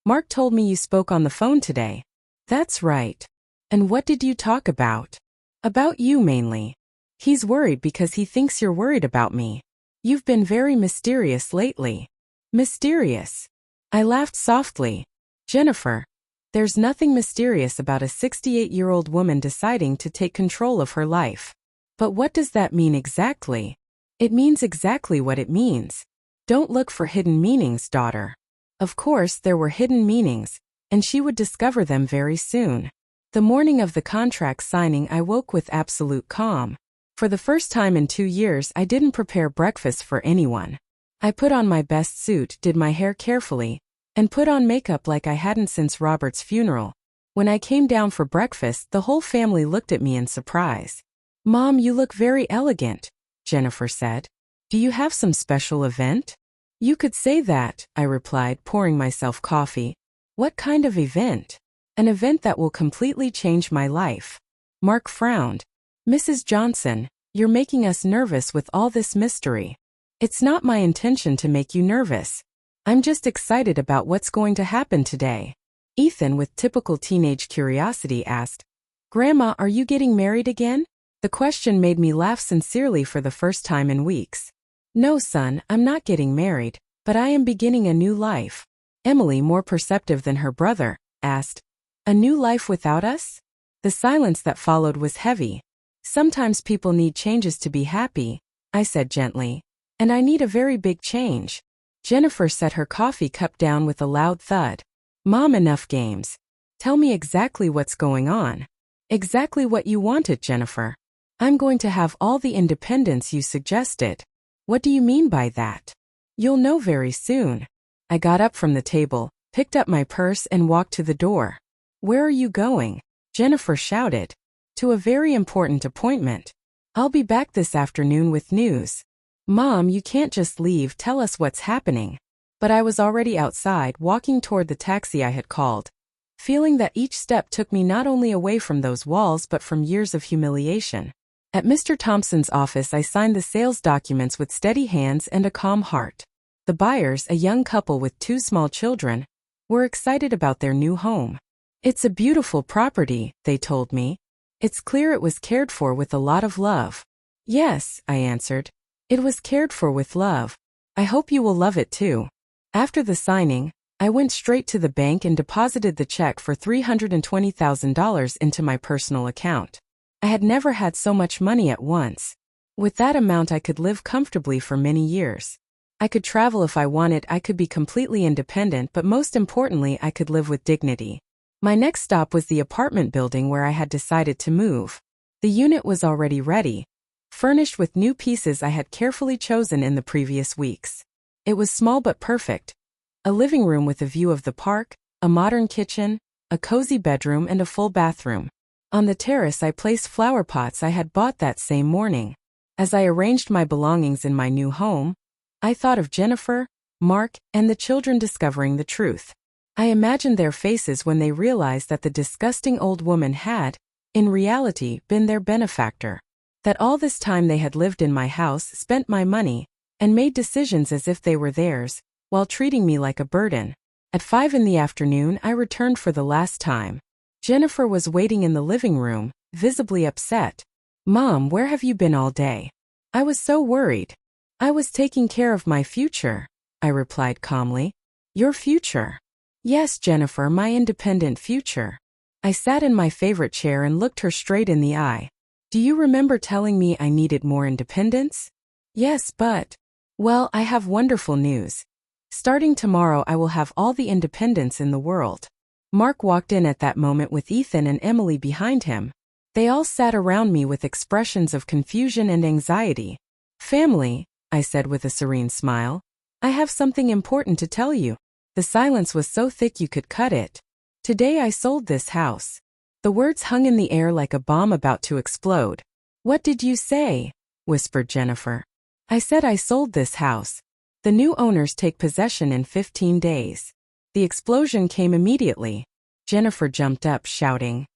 "Mark told me you spoke on the phone today." "That's right." "And what did you talk about?" "About you mainly. He's worried because he thinks you're worried about me. You've been very mysterious lately." "Mysterious?" I laughed softly. "Jennifer, there's nothing mysterious about a 68-year-old woman deciding to take control of her life." "But what does that mean exactly?" "It means exactly what it means. Don't look for hidden meanings, daughter." Of course, there were hidden meanings, and she would discover them very soon. The morning of the contract signing, I woke with absolute calm. For the first time in 2 years, I didn't prepare breakfast for anyone. I put on my best suit, did my hair carefully, and put on makeup like I hadn't since Robert's funeral. When I came down for breakfast, the whole family looked at me in surprise. "Mom, you look very elegant," Jennifer said. "Do you have some special event?" "You could say that," I replied, pouring myself coffee. "What kind of event?" "An event that will completely change my life." Mark frowned. "Mrs. Johnson, you're making us nervous with all this mystery." "It's not my intention to make you nervous. I'm just excited about what's going to happen today." Ethan, with typical teenage curiosity, asked, "Grandma, are you getting married again?" The question made me laugh sincerely for the first time in weeks. "No, son, I'm not getting married, but I am beginning a new life." Emily, more perceptive than her brother, asked, "A new life without us?" The silence that followed was heavy. "Sometimes people need changes to be happy," I said gently. "And I need a very big change." Jennifer set her coffee cup down with a loud thud. "Mom, enough games. Tell me exactly what's going on." "Exactly what you wanted, Jennifer. I'm going to have all the independence you suggested." "What do you mean by that?" "You'll know very soon." I got up from the table, picked up my purse, and walked to the door. "Where are you going?" Jennifer shouted. "To a very important appointment. I'll be back this afternoon with news." "Mom, you can't just leave, tell us what's happening." But I was already outside, walking toward the taxi I had called, feeling that each step took me not only away from those walls but from years of humiliation. At Mr. Thompson's office, I signed the sales documents with steady hands and a calm heart. The buyers, a young couple with 2 small children, were excited about their new home. "It's a beautiful property," they told me. "It's clear it was cared for with a lot of love." "Yes," I answered. "It was cared for with love. I hope you will love it too." After the signing, I went straight to the bank and deposited the check for $320,000 into my personal account. I had never had so much money at once. With that amount, I could live comfortably for many years. I could travel if I wanted, I could be completely independent, but most importantly, I could live with dignity. My next stop was the apartment building where I had decided to move. The unit was already ready, furnished with new pieces I had carefully chosen in the previous weeks. It was small but perfect. A living room with a view of the park, a modern kitchen, a cozy bedroom, and a full bathroom. On the terrace, I placed flower pots I had bought that same morning. As I arranged my belongings in my new home, I thought of Jennifer, Mark, and the children discovering the truth. I imagined their faces when they realized that the disgusting old woman had, in reality, been their benefactor. That all this time they had lived in my house, spent my money, and made decisions as if they were theirs, while treating me like a burden. At 5 in the afternoon, I returned for the last time. Jennifer was waiting in the living room, visibly upset. "Mom, where have you been all day?" I was so worried. "I was taking care of my future," I replied calmly. "Your future?" "Yes, Jennifer, my independent future." I sat in my favorite chair and looked her straight in the eye. "Do you remember telling me I needed more independence?" "Yes, but..." "Well, I have wonderful news. Starting tomorrow, I will have all the independence in the world." Mark walked in at that moment with Ethan and Emily behind him. They all sat around me with expressions of confusion and anxiety. "Family," I said with a serene smile, "I have something important to tell you." The silence was so thick you could cut it. "Today I sold this house." The words hung in the air like a bomb about to explode. "What did you say?" whispered Jennifer. "I said I sold this house. The new owners take possession in 15 days. The explosion came immediately. Jennifer jumped up, shouting,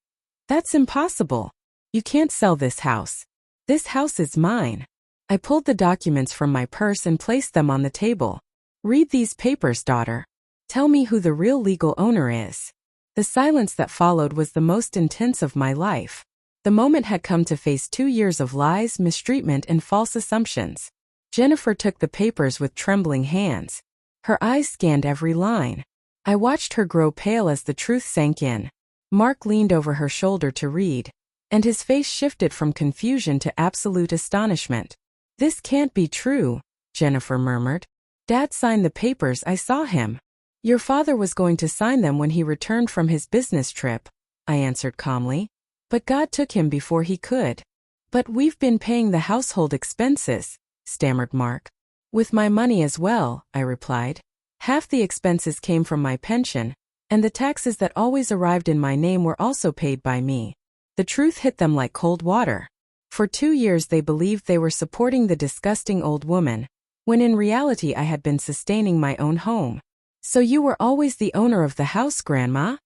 "That's impossible. You can't sell this house. This house is mine." I pulled the documents from my purse and placed them on the table. "Read these papers, daughter. Tell me who the real legal owner is." The silence that followed was the most intense of my life. The moment had come to face 2 years of lies, mistreatment, and false assumptions. Jennifer took the papers with trembling hands. Her eyes scanned every line. I watched her grow pale as the truth sank in. Mark leaned over her shoulder to read, and his face shifted from confusion to absolute astonishment. "This can't be true," Jennifer murmured. "Dad signed the papers, I saw him." "Your father was going to sign them when he returned from his business trip," I answered calmly. "But God took him before he could." "But we've been paying the household expenses," stammered Mark. "With my money as well," I replied. "Half the expenses came from my pension, and the taxes that always arrived in my name were also paid by me." The truth hit them like cold water. For 2 years they believed they were supporting the disgusting old woman, when in reality I had been sustaining my own home. "So you were always the owner of the house, Grandma?"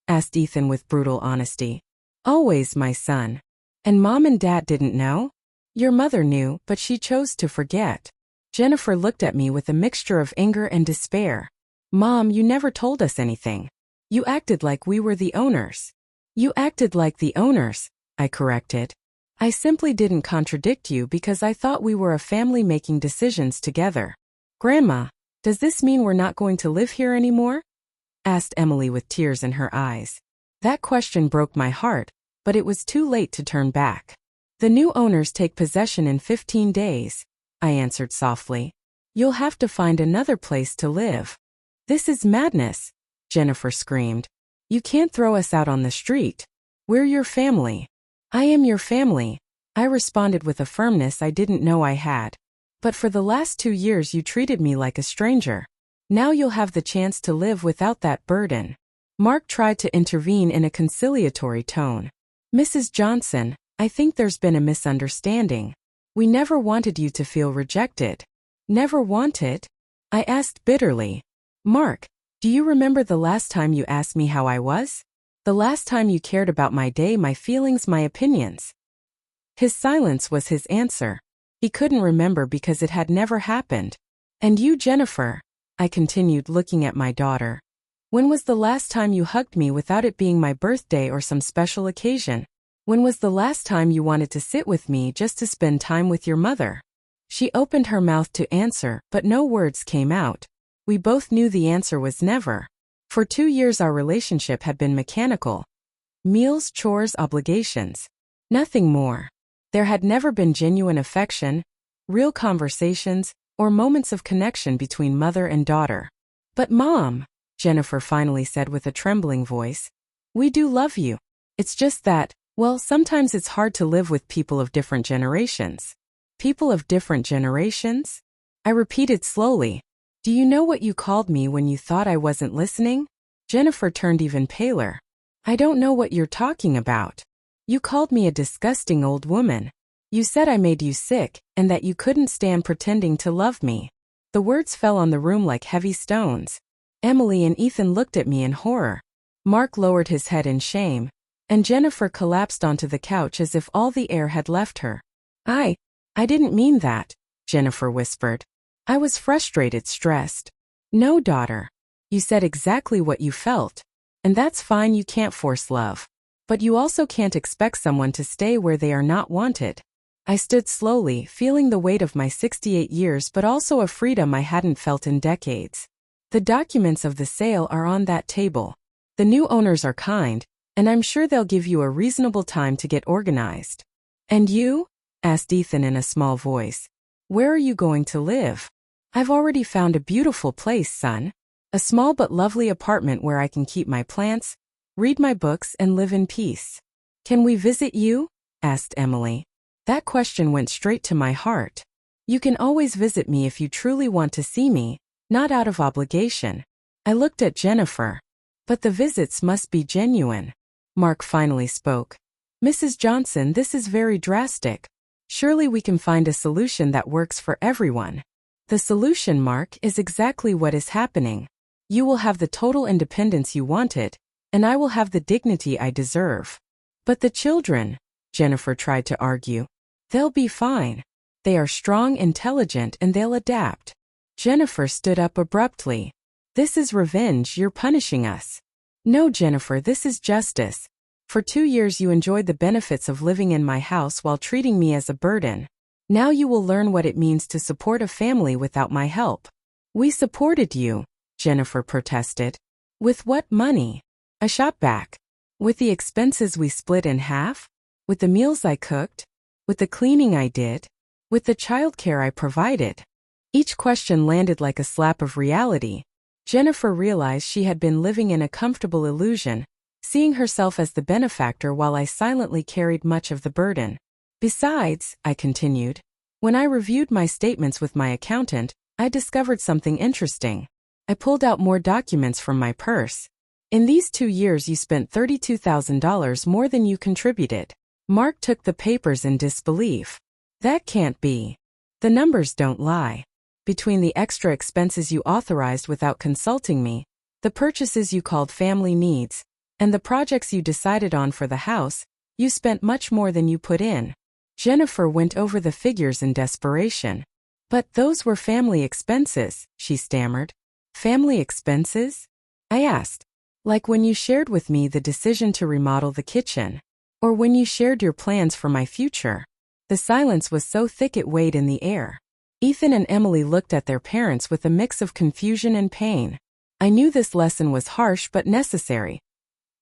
asked Ethan with brutal honesty. "Always, my son. And Mom and Dad didn't know?" "Your mother knew, but she chose to forget." Jennifer looked at me with a mixture of anger and despair. "Mom, you never told us anything. You acted like we were the owners." "You acted like the owners," I corrected. "I simply didn't contradict you because I thought we were a family making decisions together." "Grandma, does this mean we're not going to live here anymore?" asked Emily with tears in her eyes. That question broke my heart, but it was too late to turn back. "The new owners take possession in 15 days, I answered softly. "You'll have to find another place to live." "This is madness," Jennifer screamed. "You can't throw us out on the street. We're your family." "I am your family," I responded with a firmness I didn't know I had. "But for the last 2 years you treated me like a stranger. Now you'll have the chance to live without that burden." Mark tried to intervene in a conciliatory tone. "Mrs. Johnson, I think there's been a misunderstanding. We never wanted you to feel rejected." "Never wanted?" I asked bitterly. "Mark, do you remember the last time you asked me how I was? The last time you cared about my day, my feelings, my opinions?" His silence was his answer. He couldn't remember because it had never happened. And you, Jennifer? I continued, looking at my daughter. When was the last time you hugged me without it being my birthday or some special occasion? When was the last time you wanted to sit with me just to spend time with your mother? She opened her mouth to answer, but no words came out. We both knew the answer was never. For 2 years our relationship had been mechanical. Meals, chores, obligations. Nothing more. There had never been genuine affection, real conversations, or moments of connection between mother and daughter. But Mom, Jennifer finally said with a trembling voice, we do love you. It's just that, well, sometimes it's hard to live with people of different generations. People of different generations? I repeated slowly. Do you know what you called me when you thought I wasn't listening? Jennifer turned even paler. I don't know what you're talking about. You called me a disgusting old woman. You said I made you sick, and that you couldn't stand pretending to love me. The words fell on the room like heavy stones. Emily and Ethan looked at me in horror. Mark lowered his head in shame, and Jennifer collapsed onto the couch as if all the air had left her. I didn't mean that, Jennifer whispered. I was frustrated, stressed. No, daughter. You said exactly what you felt. And that's fine, you can't force love. But you also can't expect someone to stay where they are not wanted. I stood slowly, feeling the weight of my 68 years but also a freedom I hadn't felt in decades. The documents of the sale are on that table. The new owners are kind, and I'm sure they'll give you a reasonable time to get organized. And you? Asked Ethan in a small voice. Where are you going to live? I've already found a beautiful place, son. A small but lovely apartment where I can keep my plants, read my books, and live in peace. Can we visit you? Asked Emily. That question went straight to my heart. You can always visit me if you truly want to see me, not out of obligation. I looked at Jennifer. But the visits must be genuine. Mark finally spoke. Mrs. Johnson, this is very drastic. Surely we can find a solution that works for everyone. The solution, Mark, is exactly what is happening. You will have the total independence you wanted, and I will have the dignity I deserve. But the children, Jennifer tried to argue. They'll be fine. They are strong, intelligent, and they'll adapt. Jennifer stood up abruptly. This is revenge, you're punishing us. No, Jennifer, this is justice. For 2 years you enjoyed the benefits of living in my house while treating me as a burden. Now you will learn what it means to support a family without my help. We supported you, Jennifer protested. With what money? I shot back. With the expenses we split in half? With the meals I cooked? With the cleaning I did? With the childcare I provided? Each question landed like a slap of reality. Jennifer realized she had been living in a comfortable illusion, seeing herself as the benefactor while I silently carried much of the burden. Besides, I continued, when I reviewed my statements with my accountant, I discovered something interesting. I pulled out more documents from my purse. In these 2 years you spent $32,000 more than you contributed. Mark took the papers in disbelief. That can't be. The numbers don't lie. Between the extra expenses you authorized without consulting me, the purchases you called family needs, and the projects you decided on for the house, you spent much more than you put in. Jennifer went over the figures in desperation. But those were family expenses, she stammered. Family expenses? I asked. Like when you shared with me the decision to remodel the kitchen. Or when you shared your plans for my future. The silence was so thick it weighed in the air. Ethan and Emily looked at their parents with a mix of confusion and pain. I knew this lesson was harsh but necessary.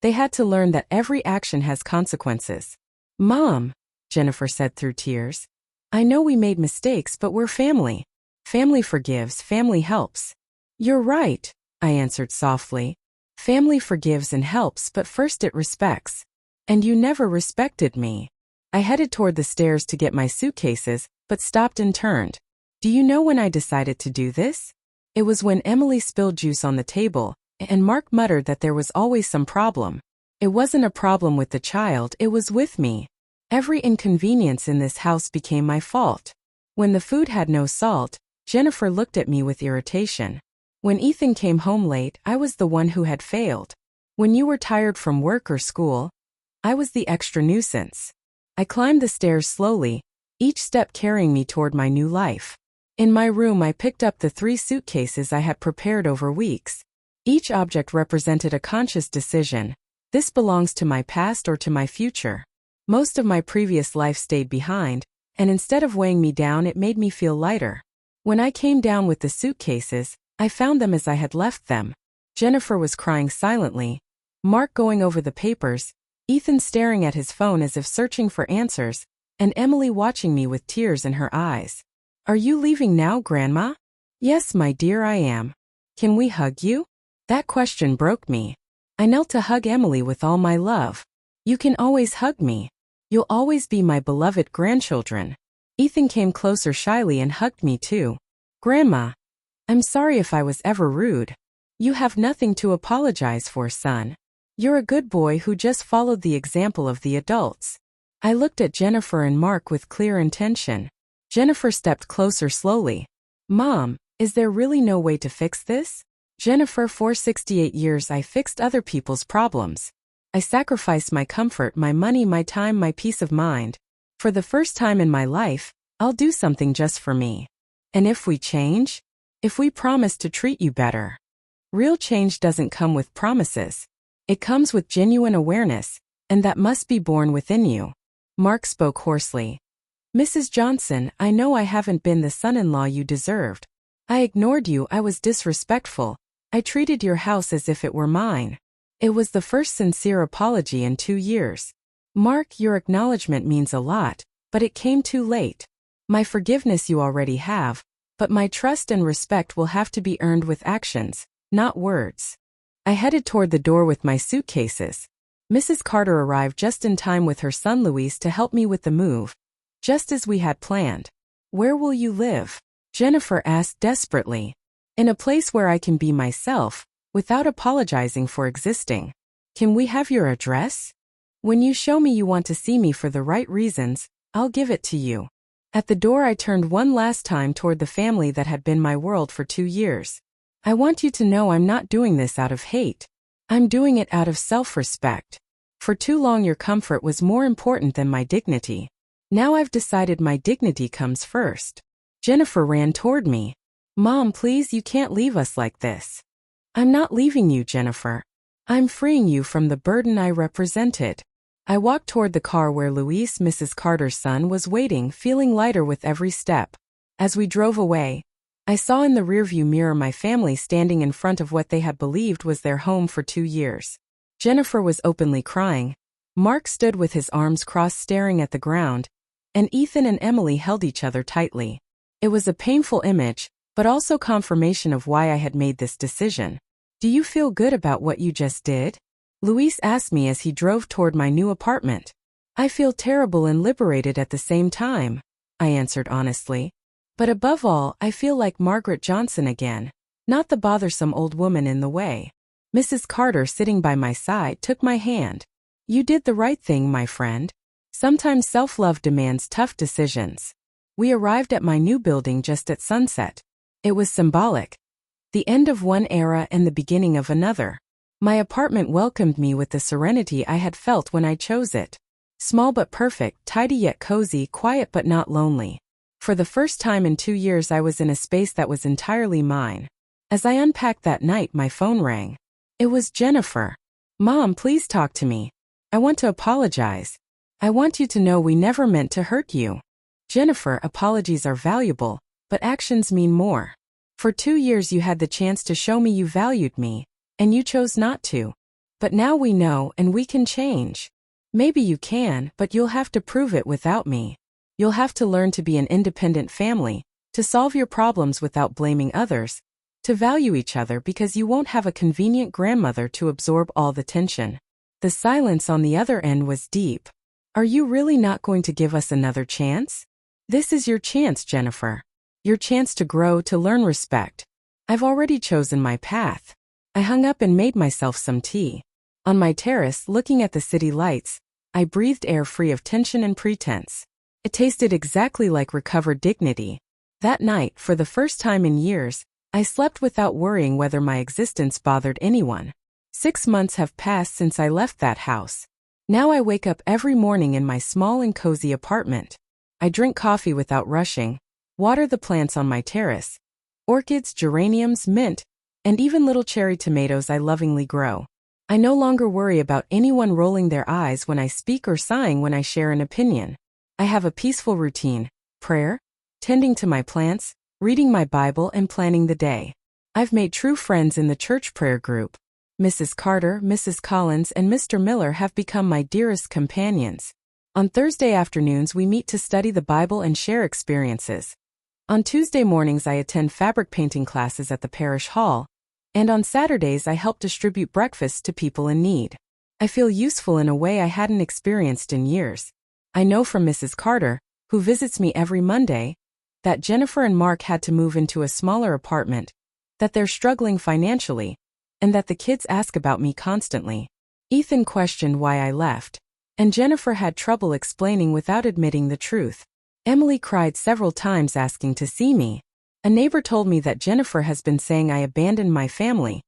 They had to learn that every action has consequences. Mom, Jennifer said through tears, I know we made mistakes, but we're family. Family forgives, family helps. You're right, I answered softly. Family forgives and helps, but first it respects. And you never respected me. I headed toward the stairs to get my suitcases, but stopped and turned. Do you know when I decided to do this? It was when Emily spilled juice on the table, and Mark muttered that there was always some problem. It wasn't a problem with the child, it was with me. Every inconvenience in this house became my fault. When the food had no salt, Jennifer looked at me with irritation. When Ethan came home late, I was the one who had failed. When you were tired from work or school, I was the extra nuisance. I climbed the stairs slowly, each step carrying me toward my new life. In my room, I picked up the 3 suitcases I had prepared over weeks. Each object represented a conscious decision. This belongs to my past or to my future. Most of my previous life stayed behind, and instead of weighing me down, it made me feel lighter. When I came down with the suitcases, I found them as I had left them. Jennifer was crying silently, Mark going over the papers, Ethan staring at his phone as if searching for answers, and Emily watching me with tears in her eyes. "Are you leaving now, Grandma?" "Yes, my dear, I am." "Can we hug you?" That question broke me. I knelt to hug Emily with all my love. "You can always hug me. You'll always be my beloved grandchildren." Ethan came closer shyly and hugged me too. "Grandma, I'm sorry if I was ever rude." "You have nothing to apologize for, son. You're a good boy who just followed the example of the adults." I looked at Jennifer and Mark with clear intention. Jennifer stepped closer slowly. "Mom, is there really no way to fix this?" "Jennifer, for 68 years I fixed other people's problems. I sacrificed my comfort, my money, my time, my peace of mind. For the first time in my life, I'll do something just for me. And if we change? If we promise to treat you better?" Real change doesn't come with promises. It comes with genuine awareness, and that must be born within you. Mark spoke hoarsely. "Mrs. Johnson, I know I haven't been the son-in-law you deserved. I ignored you, I was disrespectful. I treated your house as if it were mine. It was the first sincere apology in 2 years. Mark, your acknowledgement means a lot, but it came too late. My forgiveness you already have, but my trust and respect will have to be earned with actions, not words." I headed toward the door with my suitcases. Mrs. Carter arrived just in time with her son Luis to help me with the move, just as we had planned. "Where will you live?" Jennifer asked desperately. "In a place where I can be myself, without apologizing for existing." "Can we have your address?" "When you show me you want to see me for the right reasons, I'll give it to you." At the door, I turned one last time toward the family that had been my world for 2 years. "I want you to know I'm not doing this out of hate. I'm doing it out of self-respect. For too long your comfort was more important than my dignity. Now I've decided my dignity comes first." Jennifer ran toward me. "Mom, please, you can't leave us like this." "I'm not leaving you, Jennifer. I'm freeing you from the burden I represented." I walked toward the car where Luis, Mrs. Carter's son, was waiting, feeling lighter with every step. As we drove away, I saw in the rearview mirror my family standing in front of what they had believed was their home for 2 years. Jennifer was openly crying. Mark stood with his arms crossed staring at the ground, and Ethan and Emily held each other tightly. It was a painful image, but also confirmation of why I had made this decision. "Do you feel good about what you just did?" Luis asked me as he drove toward my new apartment. "I feel terrible and liberated at the same time," I answered honestly. "But above all, I feel like Margaret Johnson again, not the bothersome old woman in the way." Mrs. Carter, sitting by my side, took my hand. "You did the right thing, my friend. Sometimes self-love demands tough decisions." We arrived at my new building just at sunset. It was symbolic. The end of one era and the beginning of another. My apartment welcomed me with the serenity I had felt when I chose it. Small but perfect, tidy yet cozy, quiet but not lonely. For the first time in 2 years I was in a space that was entirely mine. As I unpacked that night, my phone rang. It was Jennifer. "Mom, please talk to me. I want to apologize. I want you to know we never meant to hurt you." "Jennifer, apologies are valuable, but actions mean more. For 2 years you had the chance to show me you valued me, and you chose not to. But now we know and we can change. Maybe you can, but you'll have to prove it without me. You'll have to learn to be an independent family, to solve your problems without blaming others, to value each other because you won't have a convenient grandmother to absorb all the tension." The silence on the other end was deep. "Are you really not going to give us another chance? This is your chance, Jennifer. Your chance to grow, to learn respect. I've already chosen my path." I hung up and made myself some tea. On my terrace, looking at the city lights, I breathed air free of tension and pretense. It tasted exactly like recovered dignity. That night, for the first time in years, I slept without worrying whether my existence bothered anyone. 6 months have passed since I left that house. Now I wake up every morning in my small and cozy apartment. I drink coffee without rushing, water the plants on my terrace, orchids, geraniums, mint, and even little cherry tomatoes I lovingly grow. I no longer worry about anyone rolling their eyes when I speak or sighing when I share an opinion. I have a peaceful routine: prayer, tending to my plants, reading my Bible, and planning the day. I've made true friends in the church prayer group. Mrs. Carter, Mrs. Collins, and Mr. Miller have become my dearest companions. On Thursday afternoons we meet to study the Bible and share experiences. On Tuesday mornings I attend fabric painting classes at the parish hall, and on Saturdays I help distribute breakfasts to people in need. I feel useful in a way I hadn't experienced in years. I know from Mrs. Carter, who visits me every Monday, that Jennifer and Mark had to move into a smaller apartment, that they're struggling financially, and that the kids ask about me constantly. Ethan questioned why I left, and Jennifer had trouble explaining without admitting the truth. Emily cried several times asking to see me. A neighbor told me that Jennifer has been saying I abandoned my family,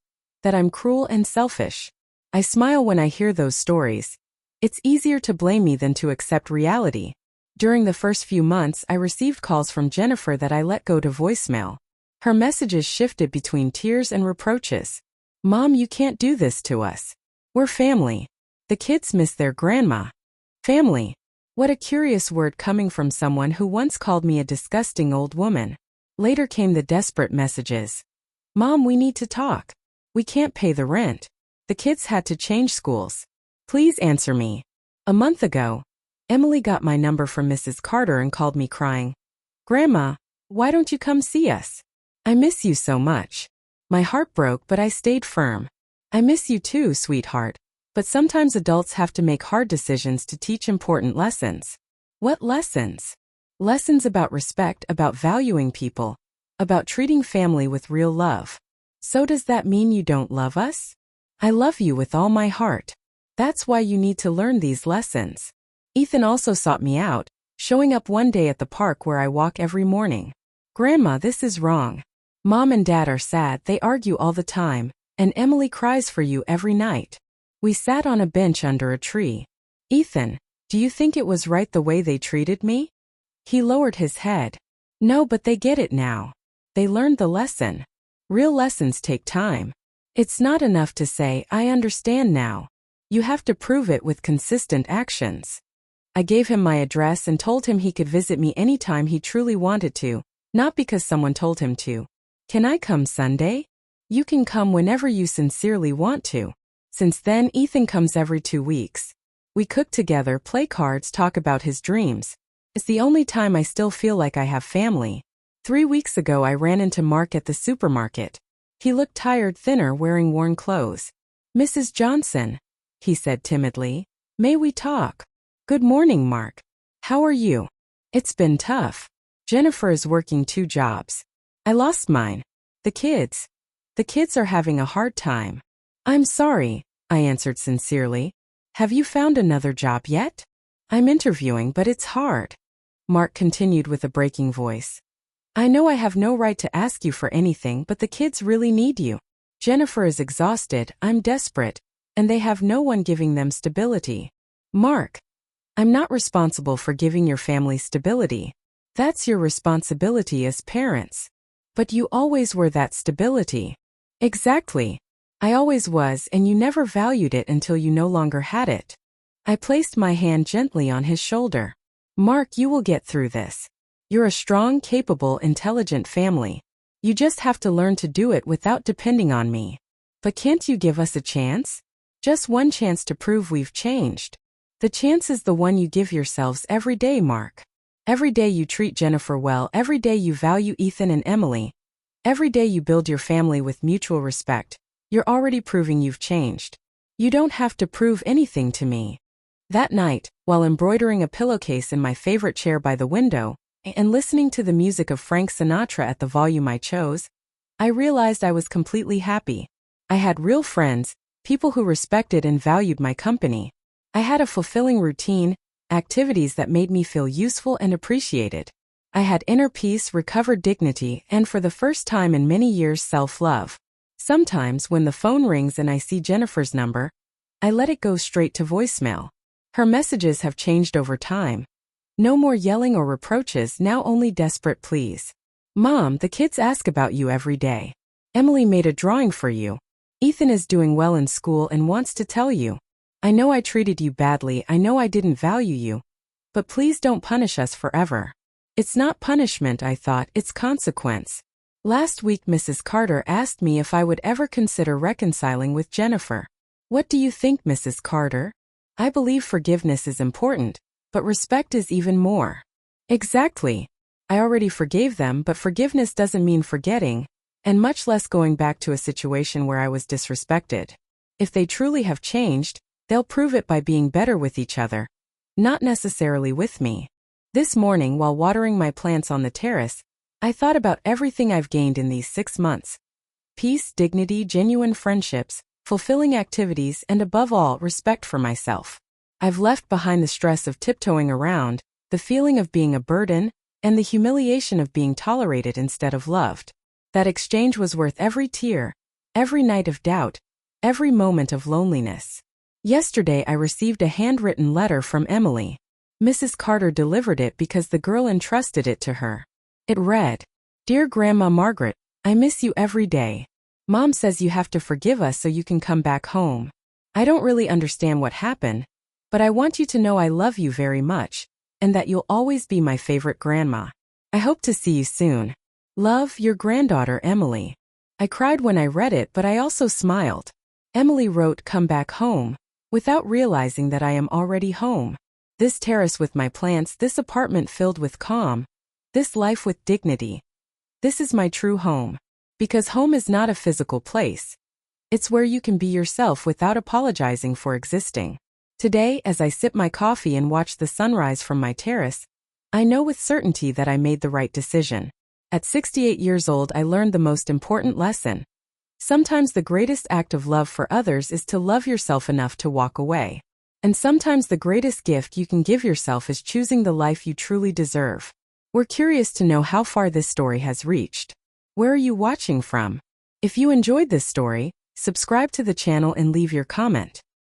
that I'm cruel and selfish. I smile when I hear those stories. It's easier to blame me than to accept reality. During the first few months I received calls from Jennifer that I let go to voicemail. Her messages shifted between tears and reproaches. "Mom, you can't do this to us. We're family. The kids miss their grandma." Family. What a curious word coming from someone who once called me a disgusting old woman. Later came the desperate messages. "Mom, we need to talk. We can't pay the rent. The kids had to change schools. Please answer me." A month ago, Emily got my number from Mrs. Carter and called me crying, "Grandma, why don't you come see us? I miss you so much." My heart broke, but I stayed firm. "I miss you too, sweetheart. But sometimes adults have to make hard decisions to teach important lessons." What lessons? Lessons about respect, about valuing people, about treating family with real love. So does that mean you don't love us? I love you with all my heart. That's why you need to learn these lessons. Ethan also sought me out, showing up one day at the park where I walk every morning. "Grandma, this is wrong. Mom and Dad are sad, they argue all the time, and Emily cries for you every night." We sat on a bench under a tree. "Ethan, do you think it was right the way they treated me?" He lowered his head. "No, but they get it now. They learned the lesson. Real lessons take time. It's not enough to say, 'I understand now.' You have to prove it with consistent actions." I gave him my address and told him he could visit me anytime he truly wanted to, not because someone told him to. "Can I come Sunday?" "You can come whenever you sincerely want to." Since then, Ethan comes every 2 weeks. We cook together, play cards, talk about his dreams. It's the only time I still feel like I have family. 3 weeks ago I ran into Mark at the supermarket. He looked tired, thinner, wearing worn clothes. "Mrs. Johnson," he said timidly, "may we talk?" "Good morning, Mark. How are you?" "It's been tough. Jennifer is working 2 jobs. I lost mine. The kids are having a hard time." "I'm sorry," I answered sincerely. "Have you found another job yet?" "I'm interviewing, but it's hard." Mark continued with a breaking voice. "I know I have no right to ask you for anything, but the kids really need you. Jennifer is exhausted, I'm desperate, and they have no one giving them stability." "Mark, I'm not responsible for giving your family stability. That's your responsibility as parents. But you always were that stability." "Exactly. I always was, and you never valued it until you no longer had it." I placed my hand gently on his shoulder. "Mark, you will get through this. You're a strong, capable, intelligent family. You just have to learn to do it without depending on me. But can't you give us a chance? Just one chance to prove we've changed. The chance is the one you give yourselves every day, Mark. Every day you treat Jennifer well, every day you value Ethan and Emily, every day you build your family with mutual respect, you're already proving you've changed. You don't have to prove anything to me." That night, while embroidering a pillowcase in my favorite chair by the window, and listening to the music of Frank Sinatra at the volume I chose, I realized I was completely happy. I had real friends, people who respected and valued my company. I had a fulfilling routine, activities that made me feel useful and appreciated. I had inner peace, recovered dignity, and for the first time in many years, self-love. Sometimes when the phone rings and I see Jennifer's number, I let it go straight to voicemail. Her messages have changed over time. No more yelling or reproaches, now only desperate pleas. Mom, the kids ask about you every day. Emily made a drawing for you. Ethan is doing well in school and wants to tell you. I know I treated you badly, I know I didn't value you. But please don't punish us forever. It's not punishment, I thought, it's consequence. Last week Mrs. Carter asked me if I would ever consider reconciling with Jennifer. What do you think, Mrs. Carter? I believe forgiveness is important, but respect is even more. Exactly. I already forgave them, but forgiveness doesn't mean forgetting, and much less going back to a situation where I was disrespected. If they truly have changed, they'll prove it by being better with each other, not necessarily with me. This morning, while watering my plants on the terrace, I thought about everything I've gained in these 6 months. Peace, dignity, genuine friendships, fulfilling activities, and above all, respect for myself. I've left behind the stress of tiptoeing around, the feeling of being a burden, and the humiliation of being tolerated instead of loved. That exchange was worth every tear, every night of doubt, every moment of loneliness. Yesterday I received a handwritten letter from Emily. Mrs. Carter delivered it because the girl entrusted it to her. It read, "Dear Grandma Margaret, I miss you every day. Mom says you have to forgive us so you can come back home. I don't really understand what happened, but I want you to know I love you very much, and that you'll always be my favorite grandma. I hope to see you soon. Love, your granddaughter Emily." I cried when I read it, but I also smiled. Emily wrote, "Come back home," without realizing that I am already home. This terrace with my plants, this apartment filled with calm, this life with dignity. This is my true home. Because home is not a physical place. It's where you can be yourself without apologizing for existing. Today, as I sip my coffee and watch the sunrise from my terrace, I know with certainty that I made the right decision. At 68 years old, I learned the most important lesson. Sometimes the greatest act of love for others is to love yourself enough to walk away. And sometimes the greatest gift you can give yourself is choosing the life you truly deserve. We're curious to know how far this story has reached. Where are you watching from? If you enjoyed this story, subscribe to the channel and leave your comment.